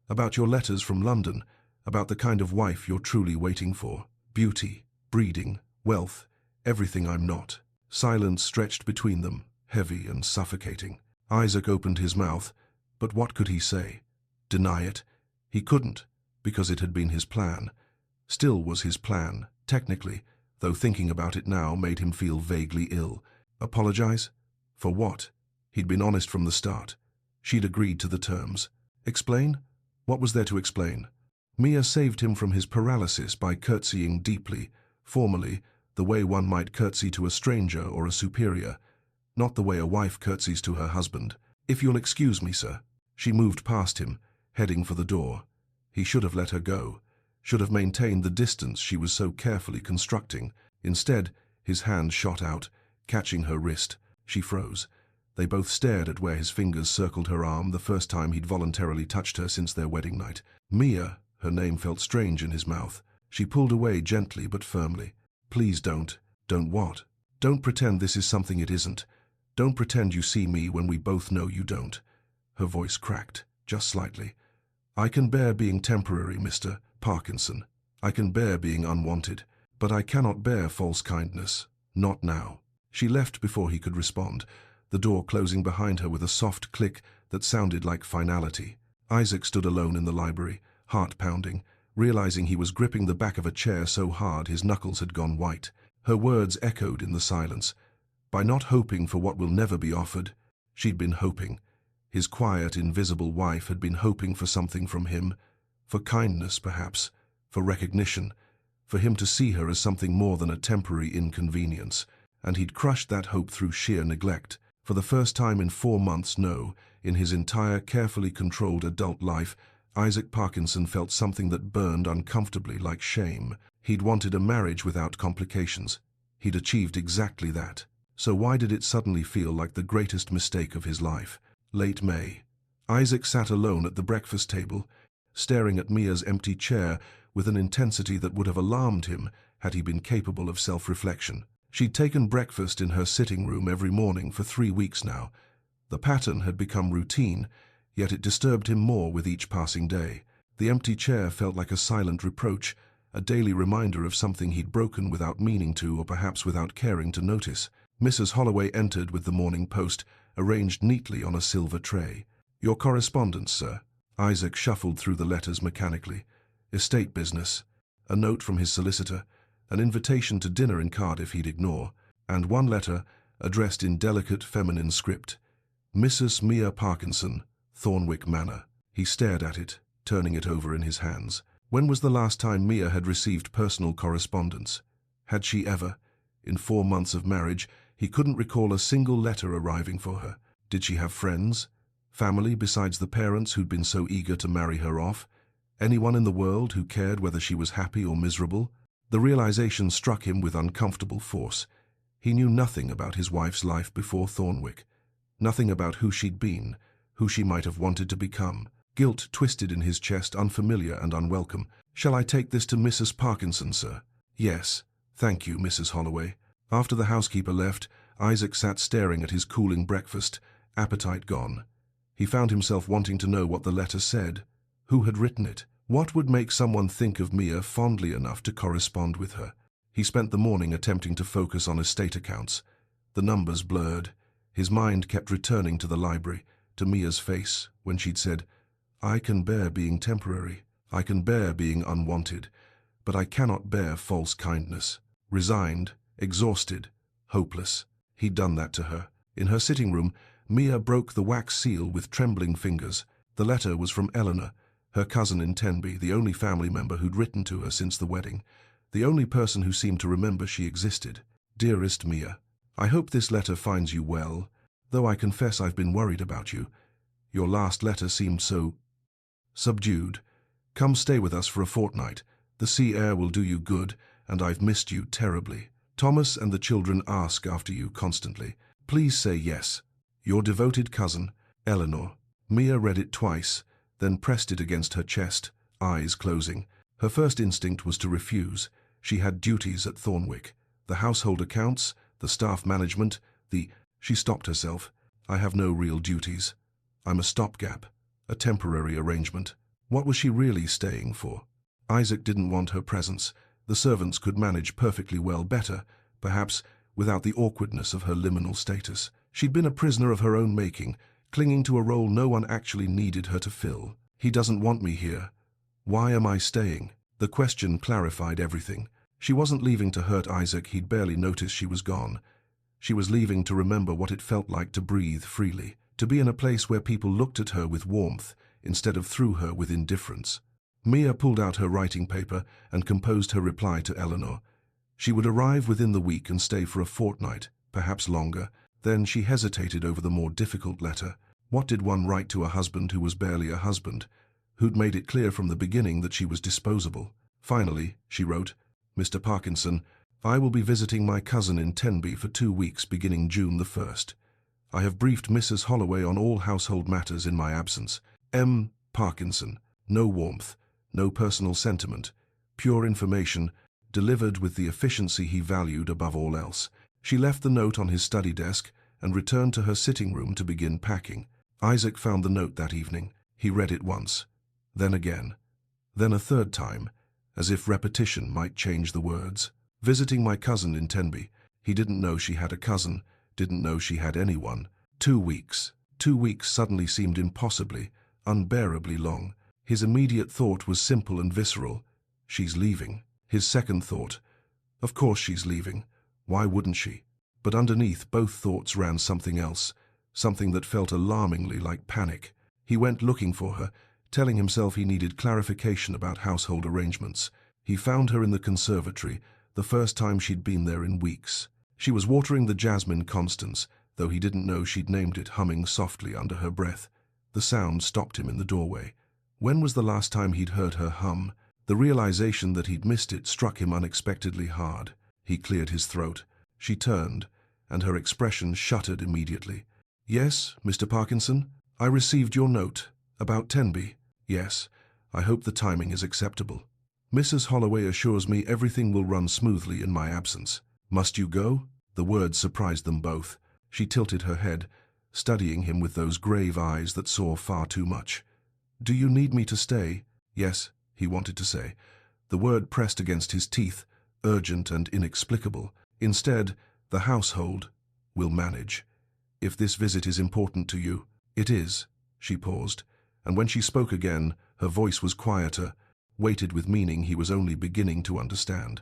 A: About your letters from London, about the kind of wife you're truly waiting for. Beauty, breeding, wealth, everything I'm not. Silence stretched between them, heavy and suffocating. Isaac opened his mouth, but what could he say? Deny it? He couldn't, because it had been his plan. Still was his plan, technically, though thinking about it now made him feel vaguely ill. Apologize? For what? He'd been honest from the start. She'd agreed to the terms. Explain? What was there to explain? Mia saved him from his paralysis by curtsying deeply, formally, the way one might curtsy to a stranger or a superior, not the way a wife curtsies to her husband. If you'll excuse me, sir. She moved past him, heading for the door. He should have let her go, should have maintained the distance she was so carefully constructing. Instead, his hand shot out, catching her wrist. She froze. They both stared at where his fingers circled her arm, the first time he'd voluntarily touched her since their wedding night. Mia, her name felt strange in his mouth. She pulled away gently but firmly. Please don't. Don't what? Don't pretend this is something it isn't. Don't pretend you see me when we both know you don't. Her voice cracked, just slightly. I can bear being temporary, Mr. Parkinson. I can bear being unwanted. But I cannot bear false kindness. Not now. She left before he could respond, the door closing behind her with a soft click that sounded like finality. Isaac stood alone in the library, heart pounding, realizing he was gripping the back of a chair so hard his knuckles had gone white. Her words echoed in the silence. By not hoping for what will never be offered, she'd been hoping. His quiet, invisible wife had been hoping for something from him, for kindness perhaps, for recognition, for him to see her as something more than a temporary inconvenience, and he'd crushed that hope through sheer neglect. For the first time in 4 months, no, in his entire carefully controlled adult life, Isaac Parkinson felt something that burned uncomfortably like shame. He'd wanted a marriage without complications. He'd achieved exactly that. So why did it suddenly feel like the greatest mistake of his life? Late May. Isaac sat alone at the breakfast table, staring at Mia's empty chair with an intensity that would have alarmed him had he been capable of self-reflection. She'd taken breakfast in her sitting room every morning for 3 weeks now. The pattern had become routine, yet it disturbed him more with each passing day. The empty chair felt like a silent reproach, a daily reminder of something he'd broken without meaning to, or perhaps without caring to notice. Mrs. Holloway entered with the Morning Post, arranged neatly on a silver tray. Your correspondence, sir. Isaac shuffled through the letters mechanically. Estate business, a note from his solicitor, an invitation to dinner in Cardiff he'd ignore, and one letter addressed in delicate feminine script. Mrs. Mia Parkinson, Thornwick Manor. He stared at it, turning it over in his hands. When was the last time Mia had received personal correspondence? Had she ever? In 4 months of marriage, he couldn't recall a single letter arriving for her. Did she have friends? Family besides the parents who'd been so eager to marry her off? Anyone in the world who cared whether she was happy or miserable? The realization struck him with uncomfortable force. He knew nothing about his wife's life before Thornwick. Nothing about who she'd been, who she might have wanted to become. Guilt twisted in his chest, unfamiliar and unwelcome. Shall I take this to Mrs. Parkinson, sir? Yes. Thank you, Mrs. Holloway. After the housekeeper left, Isaac sat staring at his cooling breakfast, appetite gone. He found himself wanting to know what the letter said. Who had written it? What would make someone think of Mia fondly enough to correspond with her? He spent the morning attempting to focus on estate accounts. The numbers blurred. His mind kept returning to the library, to Mia's face, when she'd said, I can bear being temporary. I can bear being unwanted. But I cannot bear false kindness. Resigned, exhausted, hopeless. He'd done that to her. In her sitting room, Mia broke the wax seal with trembling fingers. The letter was from Eleanor, her cousin in Tenby, the only family member who'd written to her since the wedding, the only person who seemed to remember she existed. Dearest Mia, I hope this letter finds you well. though I confess I've been worried about you. Your last letter seemed so subdued. Come stay with us for a fortnight. The sea air will do you good, and I've missed you terribly. Thomas and the children ask after you constantly. Please say yes. Your devoted cousin, Eleanor. Mia read it twice, then pressed it against her chest, eyes closing. Her first instinct was to refuse. She had duties at Thornwick. The household accounts, the staff management, She stopped herself. I have no real duties. I'm a stopgap, a temporary arrangement. What was she really staying for? Isaac didn't want her presence. The servants could manage perfectly well better, perhaps without the awkwardness of her liminal status. She'd been a prisoner of her own making, clinging to a role no one actually needed her to fill. He doesn't want me here. Why am I staying? The question clarified everything. She wasn't leaving to hurt Isaac. He'd barely noticed she was gone. She was leaving to remember what it felt like to breathe freely, to be in a place where people looked at her with warmth instead of through her with indifference. Mia pulled out her writing paper and composed her reply to Eleanor. She would arrive within the week and stay for a fortnight, perhaps longer. Then she hesitated over the more difficult letter. What did one write to a husband who was barely a husband, who'd made it clear from the beginning that she was disposable? Finally, she wrote, Mr. Parkinson, I will be visiting my cousin in Tenby for 2 weeks beginning June the 1st. I have briefed Mrs. Holloway on all household matters in my absence. M. Parkinson. No warmth, no personal sentiment, pure information, delivered with the efficiency he valued above all else. She left the note on his study desk and returned to her sitting room to begin packing. Isaac found the note that evening. He read it once, then again, then a third time, as if repetition might change the words. Visiting my cousin in Tenby. He didn't know she had a cousin, didn't know she had anyone. 2 weeks. 2 weeks suddenly seemed impossibly, unbearably long. His immediate thought was simple and visceral. She's leaving. His second thought, of course she's leaving. Why wouldn't she? But underneath both thoughts ran something else, something that felt alarmingly like panic. He went looking for her, telling himself he needed clarification about household arrangements. He found her in the conservatory, the first time she'd been there in weeks. She was watering the jasmine constance, though he didn't know she'd named it, humming softly under her breath. The sound stopped him in the doorway. When was the last time he'd heard her hum? The realization that he'd missed it struck him unexpectedly hard. He cleared his throat. She turned, and her expression shuttered immediately. Yes, Mr. Parkinson, I received your note. About Tenby. Yes, I hope the timing is acceptable. Mrs. Holloway assures me everything will run smoothly in my absence. Must you go? The words surprised them both. She tilted her head, studying him with those grave eyes that saw far too much. Do you need me to stay? Yes, he wanted to say. The word pressed against his teeth, urgent and inexplicable. Instead, the household will manage. If this visit is important to you, it is. She paused, and when she spoke again, her voice was quieter, weighted with meaning he was only beginning to understand.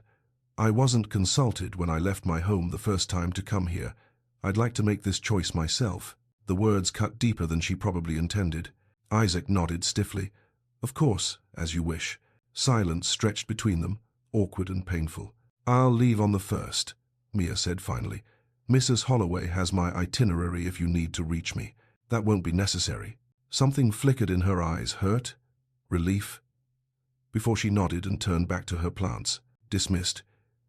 A: I wasn't consulted when I left my home the first time to come here. I'd like to make this choice myself. The words cut deeper than she probably intended. Isaac nodded stiffly. Of course, as you wish. Silence stretched between them, awkward and painful. I'll leave on the 1st, Mia said finally. Mrs. Holloway has my itinerary if you need to reach me. That won't be necessary. Something flickered in her eyes. Hurt? Relief? Before she nodded and turned back to her plants. Dismissed.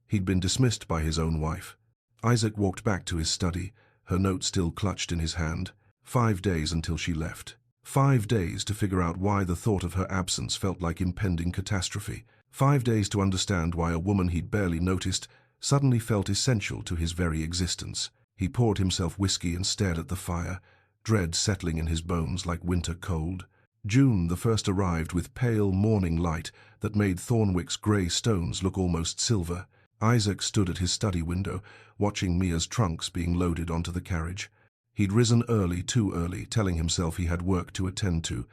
A: He'd been dismissed by his own wife. Isaac walked back to his study, her note still clutched in his hand. 5 days until she left. 5 days to figure out why the thought of her absence felt like impending catastrophe. 5 days to understand why a woman he'd barely noticed suddenly felt essential to his very existence. He poured himself whiskey and stared at the fire, dread settling in his bones like winter cold. June the 1st arrived with pale morning light that made Thornwick's grey stones look almost silver. Isaac stood at his study window, watching Mia's trunks being loaded onto the carriage. He'd risen early, too early, telling himself he had work to attend to,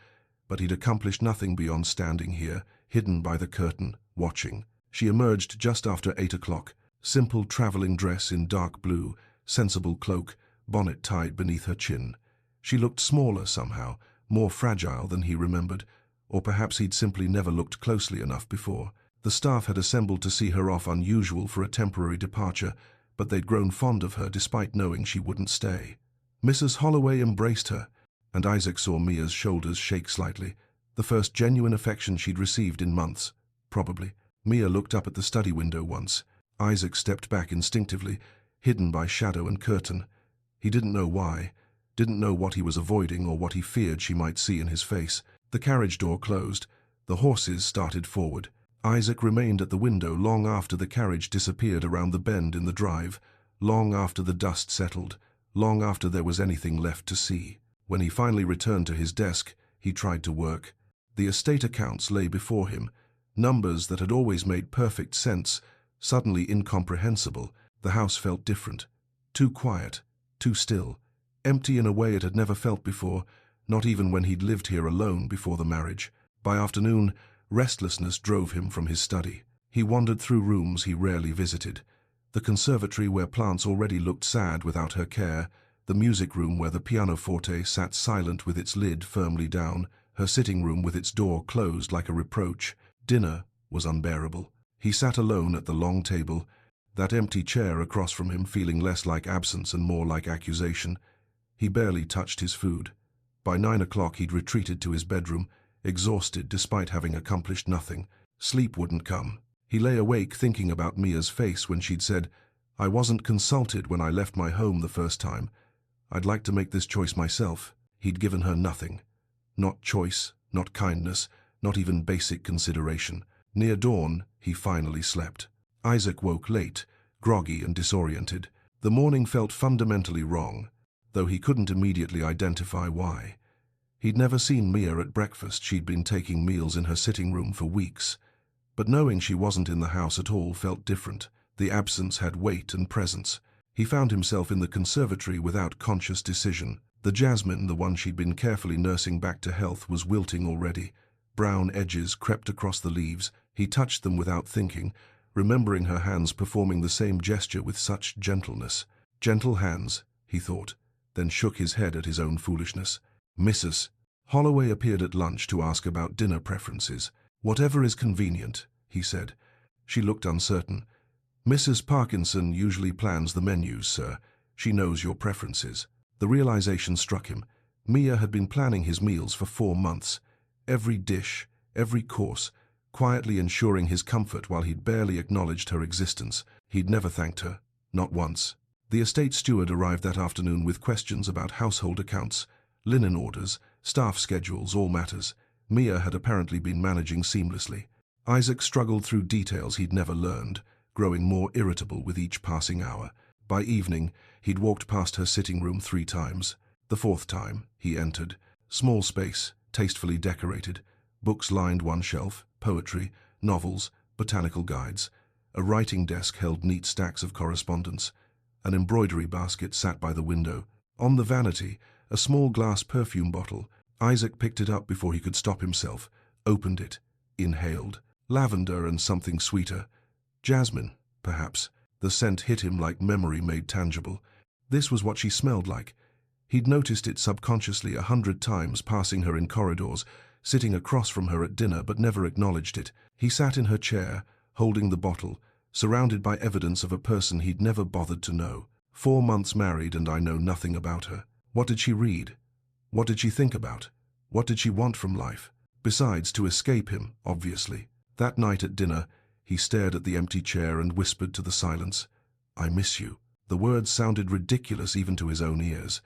A: but he'd accomplished nothing beyond standing here, hidden by the curtain, watching. She emerged just after 8 o'clock, simple travelling dress in dark blue, sensible cloak, bonnet tied beneath her chin. She looked smaller somehow, more fragile than he remembered, or perhaps he'd simply never looked closely enough before. The staff had assembled to see her off, unusual for a temporary departure, but they'd grown fond of her despite knowing she wouldn't stay. Mrs. Holloway embraced her, and Isaac saw Mia's shoulders shake slightly, the first genuine affection she'd received in months, probably. Mia looked up at the study window once. Isaac stepped back instinctively, hidden by shadow and curtain. He didn't know why, didn't know what he was avoiding or what he feared she might see in his face. The carriage door closed. The horses started forward. Isaac remained at the window long after the carriage disappeared around the bend in the drive, long after the dust settled, long after there was anything left to see. When he finally returned to his desk, he tried to work. The estate accounts lay before him, numbers that had always made perfect sense, suddenly incomprehensible. The house felt different, too quiet, too still, empty in a way it had never felt before, not even when he'd lived here alone before the marriage. By afternoon, restlessness drove him from his study. He wandered through rooms he rarely visited. The conservatory where plants already looked sad without her care, the music room where the pianoforte sat silent with its lid firmly down, her sitting room with its door closed like a reproach. Dinner was unbearable. He sat alone at the long table, that empty chair across from him feeling less like absence and more like accusation. He barely touched his food. By 9 o'clock he'd retreated to his bedroom, exhausted despite having accomplished nothing. Sleep wouldn't come. He lay awake thinking about Mia's face when she'd said, "I wasn't consulted when I left my home the first time. I'd like to make this choice myself." He'd given her nothing. Not choice, not kindness, not even basic consideration. Near dawn, he finally slept. Isaac woke late, groggy and disoriented. The morning felt fundamentally wrong, though he couldn't immediately identify why. He'd never seen Mia at breakfast. She'd been taking meals in her sitting room for weeks. But knowing she wasn't in the house at all felt different. The absence had weight and presence. He found himself in the conservatory without conscious decision. The jasmine, the one she'd been carefully nursing back to health, was wilting already. Brown edges crept across the leaves. He touched them without thinking, remembering her hands performing the same gesture with such gentleness. Gentle hands, he thought, then shook his head at his own foolishness. Mrs. Holloway appeared at lunch to ask about dinner preferences. "Whatever is convenient," he said. She looked uncertain. "Mrs. Parkinson usually plans the menus, sir. She knows your preferences." The realization struck him. Mia had been planning his meals for 4 months. Every dish, every course, quietly ensuring his comfort while he'd barely acknowledged her existence. He'd never thanked her, not once. The estate steward arrived that afternoon with questions about household accounts, linen orders, staff schedules, all matters Mia had apparently been managing seamlessly. Isaac struggled through details he'd never learned, growing more irritable with each passing hour. By evening, he'd walked past her sitting room 3 times. The 4th time, he entered. Small space, tastefully decorated. Books lined one shelf, poetry, novels, botanical guides. A writing desk held neat stacks of correspondence. An embroidery basket sat by the window. On the vanity, a small glass perfume bottle. Isaac picked it up before he could stop himself, opened it, inhaled. Lavender and something sweeter. Jasmine, perhaps. The scent hit him like memory made tangible. This was what she smelled like. He'd noticed it subconsciously 100 times passing her in corridors, sitting across from her at dinner, but never acknowledged it. He sat in her chair, holding the bottle, surrounded by evidence of a person he'd never bothered to know. 4 months married and I know nothing about her. What did she read? What did she think about? What did she want from life? Besides, to escape him, obviously. That night at dinner, he stared at the empty chair and whispered to the silence, "I miss you." The words sounded ridiculous even to his own ears.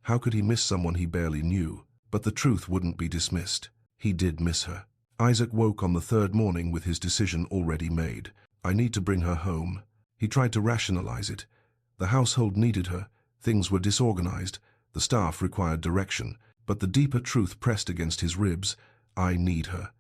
A: How could he miss someone he barely knew? But the truth wouldn't be dismissed. He did miss her. Isaac woke on the 3rd morning with his decision already made. I need to bring her home. He tried to rationalize it. The household needed her. Things were disorganized. The staff required direction. But the deeper truth pressed against his ribs. I need her.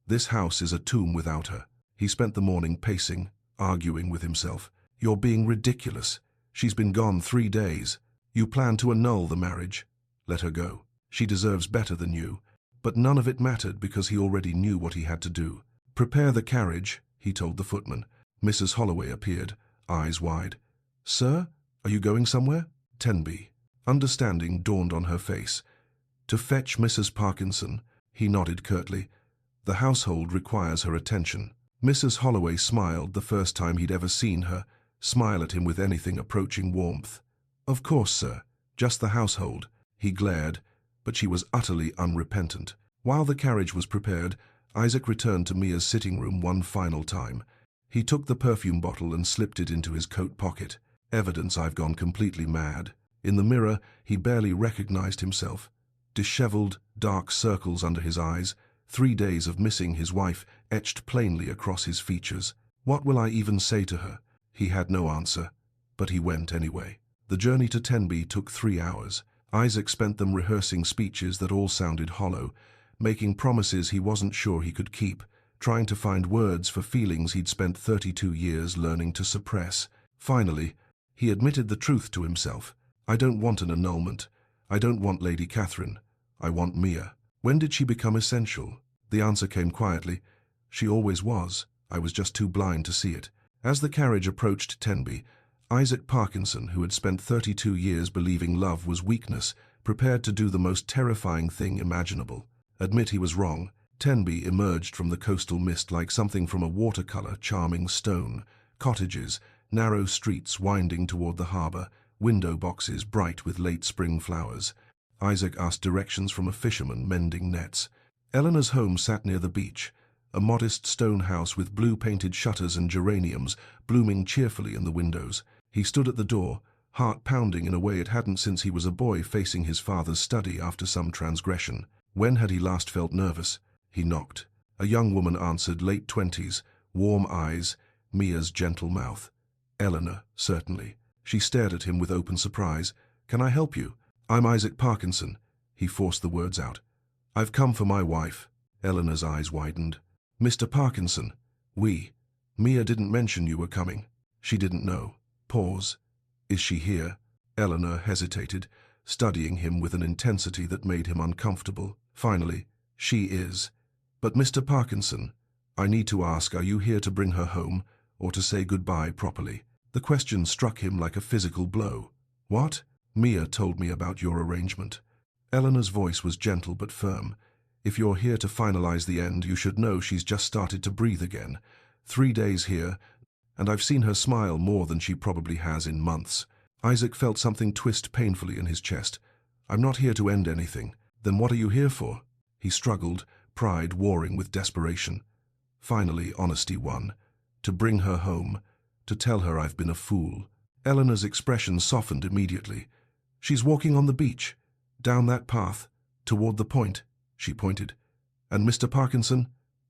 A: This house is a tomb without her. He spent the morning pacing, arguing with himself. You're being ridiculous. She's been gone 3 days. You plan to annul the marriage. Let her go. She deserves better than you. But none of it mattered because he already knew what he had to do. Prepare the carriage, he told the footman. Mrs. Holloway appeared, eyes wide. Sir, are you going somewhere? Tenby. Understanding dawned on her face. To fetch Mrs. Parkinson, he nodded curtly. The household requires her attention. Mrs. Holloway smiled the first time he'd ever seen her, smile at him with anything approaching warmth. Of course, sir. Just the household. He glared, but she was utterly unrepentant. While the carriage was prepared, Isaac returned to Mia's sitting room one final time. He took the perfume bottle and slipped it into his coat pocket. Evidence I've gone completely mad. In the mirror, he barely recognized himself. Disheveled, dark circles under his eyes, 3 days of missing his wife etched plainly across his features. What will I even say to her? He had no answer, but he went anyway. The journey to Tenby took 3 hours. Isaac spent them rehearsing speeches that all sounded hollow, making promises he wasn't sure he could keep, trying to find words for feelings he'd spent 32 years learning to suppress. Finally, he admitted the truth to himself. I don't want an annulment. I don't want Lady Catherine. I want Mia. When did she become essential? The answer came quietly. She always was. I was just too blind to see it. As the carriage approached Tenby, Isaac Parkinson, who had spent 32 years believing love was weakness, prepared to do the most terrifying thing imaginable. Admit he was wrong. Tenby emerged from the coastal mist like something from a watercolor, charming stone. Cottages, narrow streets winding toward the harbor, window boxes bright with late spring flowers. Isaac asked directions from a fisherman mending nets. Eleanor's home sat near the beach, a modest stone house with blue-painted shutters and geraniums blooming cheerfully in the windows. He stood at the door, heart pounding in a way it hadn't since he was a boy facing his father's study after some transgression. When had he last felt nervous? He knocked. A young woman answered, late 20s, warm eyes, Mia's gentle mouth. Eleanor, certainly. She stared at him with open surprise. "Can I help you?" "I'm Isaac Parkinson." He forced the words out. "I've come for my wife." Eleanor's eyes widened. "Mr. Parkinson, Mia didn't mention you were coming." She didn't know. Pause. "Is she here?" Eleanor hesitated, studying him with an intensity that made him uncomfortable. Finally, "She is. But Mr. Parkinson, I need to ask, are you here to bring her home, or to say goodbye properly?" The question struck him like a physical blow. "What?" "Mia told me about your arrangement." Eleanor's voice was gentle but firm. "If you're here to finalize the end, you should know she's just started to breathe again. 3 days here, and I've seen her smile more than she probably has in months." Isaac felt something twist painfully in his chest. "I'm not here to end anything." "Then what are you here for?" He struggled, pride warring with desperation. Finally, honesty won. "To bring her home, to tell her I've been a fool." Eleanor's expression softened immediately. "She's walking on the beach, down that path, toward the point," she pointed. "And Mr. Parkinson,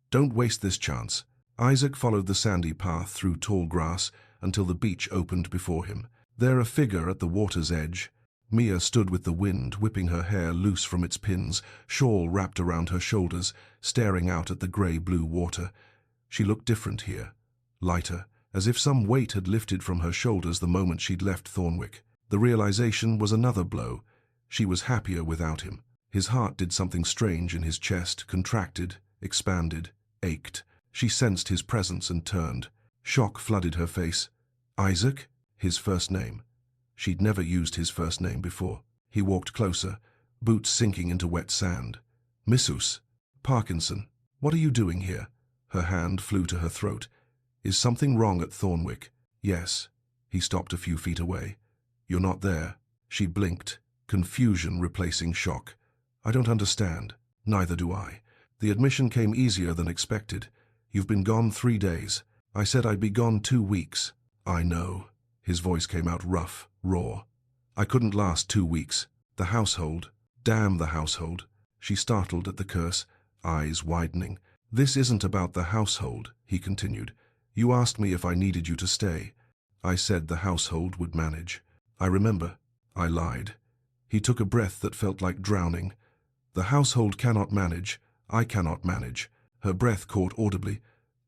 A: don't waste this chance." Isaac followed the sandy path through tall grass until the beach opened before him. There, a figure at the water's edge. Mia stood with the wind whipping her hair loose from its pins, shawl wrapped around her shoulders, staring out at the grey-blue water. She looked different here, lighter, as if some weight had lifted from her shoulders the moment she'd left Thornwick. The realization was another blow. She was happier without him. His heart did something strange in his chest, contracted, expanded, ached. She sensed his presence and turned. Shock flooded her face. "Isaac?" His first name. She'd never used his first name before. He walked closer, boots sinking into wet sand. "Missus Parkinson, what are you doing here?" Her hand flew to her throat. "Is something wrong at Thornwick?" "Yes." He stopped a few feet away. "You're not there." She blinked, confusion replacing shock. "I don't understand." "Neither do I." The admission came easier than expected. "You've been gone 3 days. I said I'd be gone 2 weeks." "I know." His voice came out rough, raw. "I couldn't last 2 weeks. The household. Damn the household." She startled at the curse, eyes widening. "This isn't about the household," he continued. "You asked me if I needed you to stay. I said the household would manage. I remember. I lied." He took a breath that felt like drowning. "The household cannot manage. I cannot manage." Her breath caught audibly.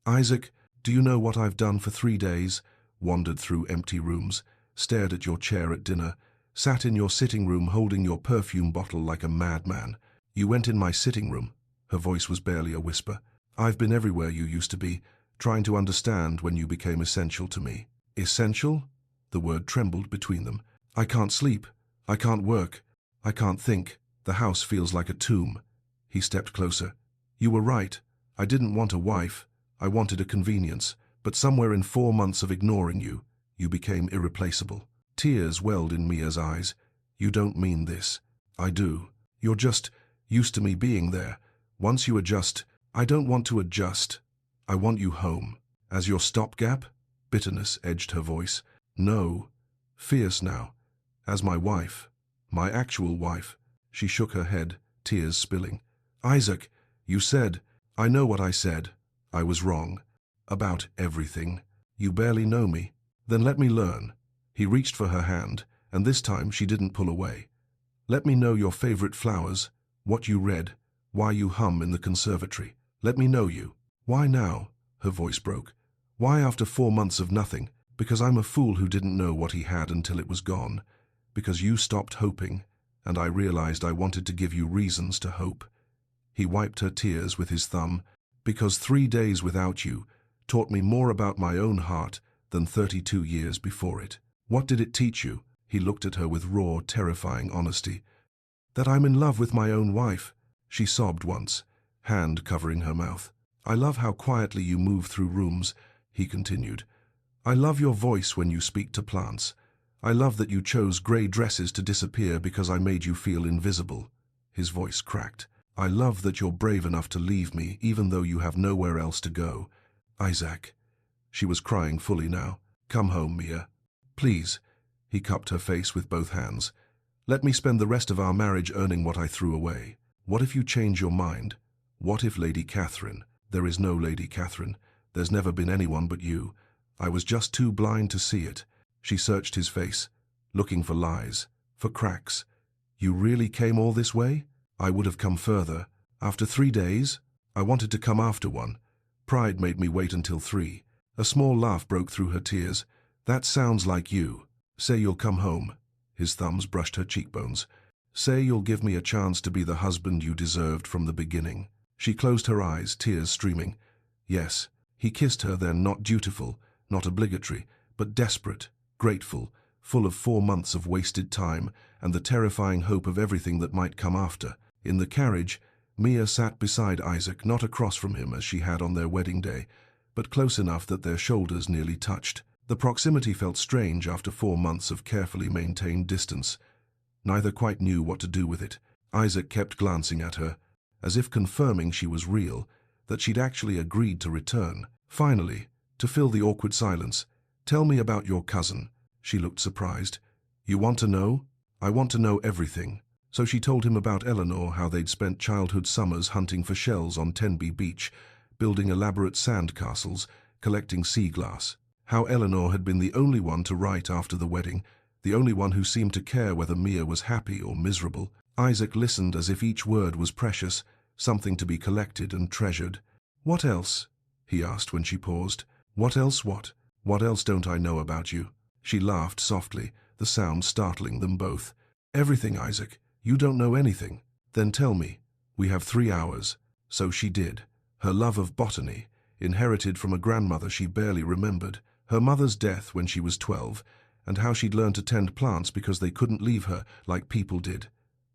A: "Isaac, do you know what I've done for 3 days? Wandered through empty rooms, stared at your chair at dinner, sat in your sitting room holding your perfume bottle like a madman. You went in my sitting room." Her voice was barely a whisper. "I've been everywhere you used to be, trying to understand when you became essential to me." "Essential?" The word trembled between them. "I can't sleep. I can't work. I can't think. The house feels like a tomb." He stepped closer. "You were right. I didn't want a wife. I wanted a convenience. But somewhere in 4 months of ignoring you, you became irreplaceable." Tears welled in Mia's eyes. You don't mean this. I do. You're just used to me being there. Once you adjust, I don't want to adjust. I want you home. As your stopgap? Bitterness edged her voice. No. Fierce now. As my wife. My actual wife. She shook her head, tears spilling. Isaac, you said. I know what I said. I was wrong. About everything. You barely know me. Then let me learn. He reached for her hand, and this time she didn't pull away. Let me know your favorite flowers, what you read, why you hum in the conservatory. Let me know you. Why now? Her voice broke. Why after 4 months of nothing? Because I'm a fool who didn't know what he had until it was gone. Because you stopped hoping, and I realized I wanted to give you reasons to hope. He wiped her tears with his thumb. Because 3 days without you taught me more about my own heart than 32 years before it. What did it teach you? He looked at her with raw, terrifying honesty. That I'm in love with my own wife. She sobbed once, hand covering her mouth. I love how quietly you move through rooms, he continued. I love your voice when you speak to plants. I love that you chose grey dresses to disappear because I made you feel invisible. His voice cracked. I love that you're brave enough to leave me even though you have nowhere else to go. Isaac. She was crying fully now. Come home, Mia. Please. He cupped her face with both hands. Let me spend the rest of our marriage earning what I threw away. What if you change your mind? What if Lady Catherine? There is no Lady Catherine. There's never been anyone but you. I was just too blind to see it. She searched his face, looking for lies, for cracks. You really came all this way? I would have come further. After 3 days? I wanted to come after one. Pride made me wait until 3. A small laugh broke through her tears. That sounds like you. Say you'll come home. His thumbs brushed her cheekbones. Say you'll give me a chance to be the husband you deserved from the beginning. She closed her eyes, tears streaming. Yes. He kissed her then, not dutiful, not obligatory, but desperate, grateful, full of 4 months of wasted time and the terrifying hope of everything that might come after. In the carriage, Mia sat beside Isaac, not across from him as she had on their wedding day, but close enough that their shoulders nearly touched. The proximity felt strange after 4 months of carefully maintained distance. Neither quite knew what to do with it. Isaac kept glancing at her, as if confirming she was real, that she'd actually agreed to return. Finally, to fill the awkward silence, tell me about your cousin. She looked surprised. You want to know? I want to know everything. So she told him about Eleanor, how they'd spent childhood summers hunting for shells on Tenby Beach, building elaborate sand castles, collecting sea glass. How Eleanor had been the only one to write after the wedding, the only one who seemed to care whether Mia was happy or miserable. Isaac listened as if each word was precious, something to be collected and treasured. What else? He asked when she paused. What else what? What else don't I know about you? She laughed softly, the sound startling them both. Everything, Isaac. You don't know anything. Then tell me. We have 3 hours. So she did. Her love of botany, inherited from a grandmother she barely remembered, her mother's death when she was 12, and how she'd learned to tend plants because they couldn't leave her like people did,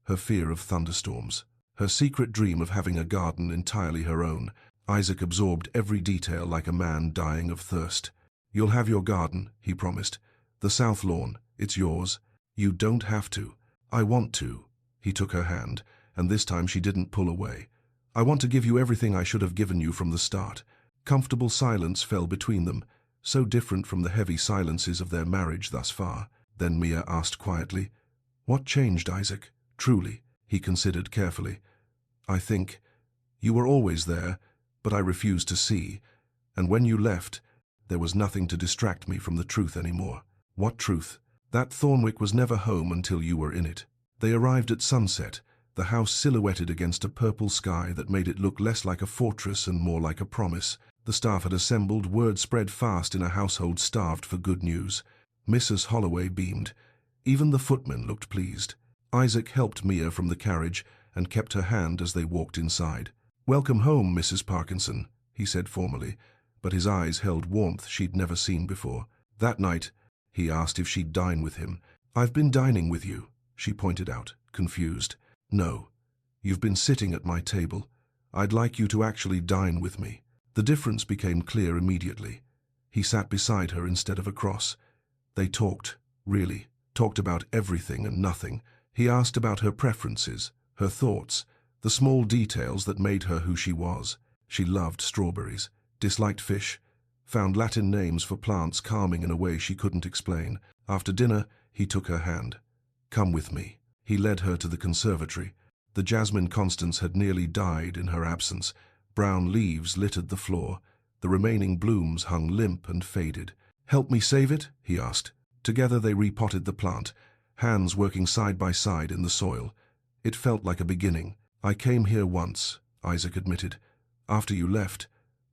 A: her fear of thunderstorms, her secret dream of having a garden entirely her own. Isaac absorbed every detail like a man dying of thirst. You'll have your garden, he promised. The south lawn, it's yours. You don't have to. I want to. He took her hand, and this time she didn't pull away. I want to give you everything I should have given you from the start. Comfortable silence fell between them, so different from the heavy silences of their marriage thus far. Then Mia asked quietly, What changed, Isaac? Truly, he considered carefully. I think you were always there, but I refused to see, and when you left, there was nothing to distract me from the truth anymore. What truth? That Thornwick was never home until you were in it. They arrived at sunset, the house silhouetted against a purple sky that made it look less like a fortress and more like a promise. The staff had assembled, word spread fast in a household starved for good news. Mrs. Holloway beamed. Even the footmen looked pleased. Isaac helped Mia from the carriage and kept her hand as they walked inside. Welcome home, Mrs. Parkinson, he said formally, but his eyes held warmth she'd never seen before. That night, he asked if she'd dine with him. I've been dining with you, she pointed out, confused. No, you've been sitting at my table. I'd like you to actually dine with me. The difference became clear immediately. He sat beside her instead of across. They talked, really talked about everything and nothing. He asked about her preferences, her thoughts, the small details that made her who she was. She loved strawberries, disliked fish, found Latin names for plants calming in a way she couldn't explain. After dinner, he took her hand. "Come with me." He led her to the conservatory. The jasmine Constance had nearly died in her absence. Brown leaves littered the floor. The remaining blooms hung limp and faded. "Help me save it?" he asked. Together they repotted the plant, hands working side by side in the soil. It felt like a beginning. "I came here once," Isaac admitted. "After you left,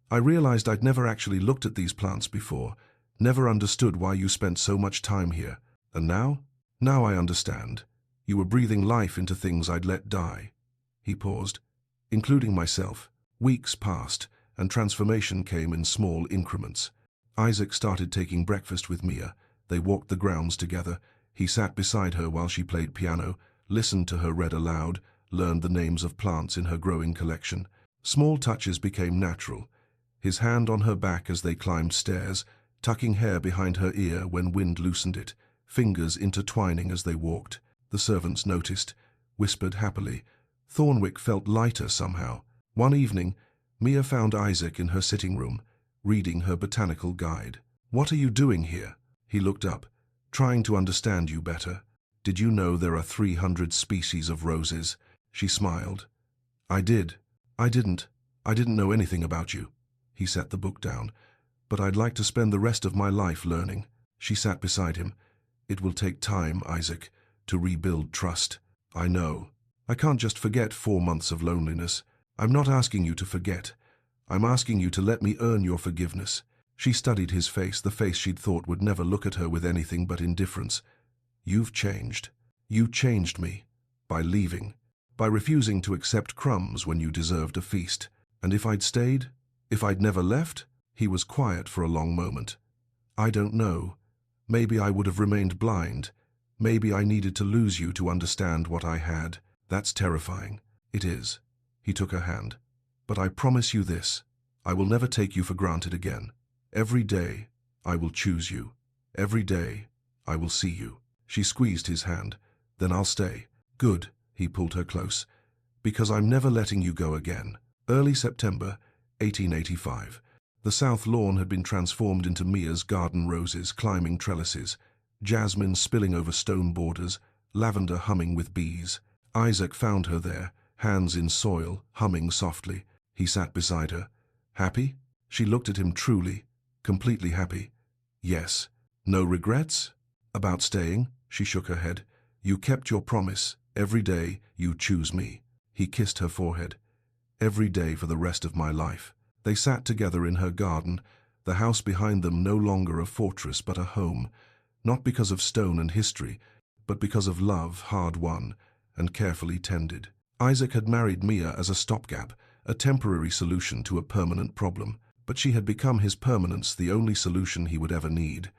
A: I realized I'd never actually looked at these plants before, never understood why you spent so much time here. And now? Now I understand. You were breathing life into things I'd let die." He paused. "Including myself." Weeks passed, and transformation came in small increments. Isaac started taking breakfast with Mia. They walked the grounds together. He sat beside her while she played piano, listened to her read aloud, learned the names of plants in her growing collection. Small touches became natural. His hand on her back as they climbed stairs, tucking hair behind her ear when wind loosened it, fingers intertwining as they walked. The servants noticed, whispered happily. Thornwick felt lighter somehow. One evening, Mia found Isaac in her sitting room, reading her botanical guide. "What are you doing here?" He looked up. "Trying to understand you better. Did you know there are 300 species of roses?" She smiled. "I did. I didn't know anything about you." He set the book down. "But I'd like to spend the rest of my life learning." She sat beside him. "It will take time, Isaac, to rebuild trust." "I know. I can't just forget 4 months of loneliness. I'm not asking you to forget. I'm asking you to let me earn your forgiveness." She studied his face, the face she'd thought would never look at her with anything but indifference. "You've changed. You changed me. By leaving. By refusing to accept crumbs when you deserved a feast. And if I'd stayed? If I'd never left?" He was quiet for a long moment. "I don't know. Maybe I would have remained blind. Maybe I needed to lose you to understand what I had. That's terrifying." "It is." He took her hand. "But I promise you this. I will never take you for granted again. Every day, I will choose you. Every day, I will see you." She squeezed his hand. "Then I'll stay." "Good." He pulled her close. "Because I'm never letting you go again." Early September, 1885. The south lawn had been transformed into Mia's garden roses climbing trellises, jasmine spilling over stone borders, lavender humming with bees. Isaac found her there, hands in soil, humming softly. He sat beside her. "Happy?" She looked at him truly, completely happy. "Yes." "No regrets?" "About staying?" She shook her head. "You kept your promise. Every day you choose me." He kissed her forehead. "Every day for the rest of my life." They sat together in her garden, the house behind them no longer a fortress but a home, not because of stone and history, but because of love hard-won and carefully tended. Isaac had married Mia as a stopgap, a temporary solution to a permanent problem, but she had become his permanence, the only solution he would ever need.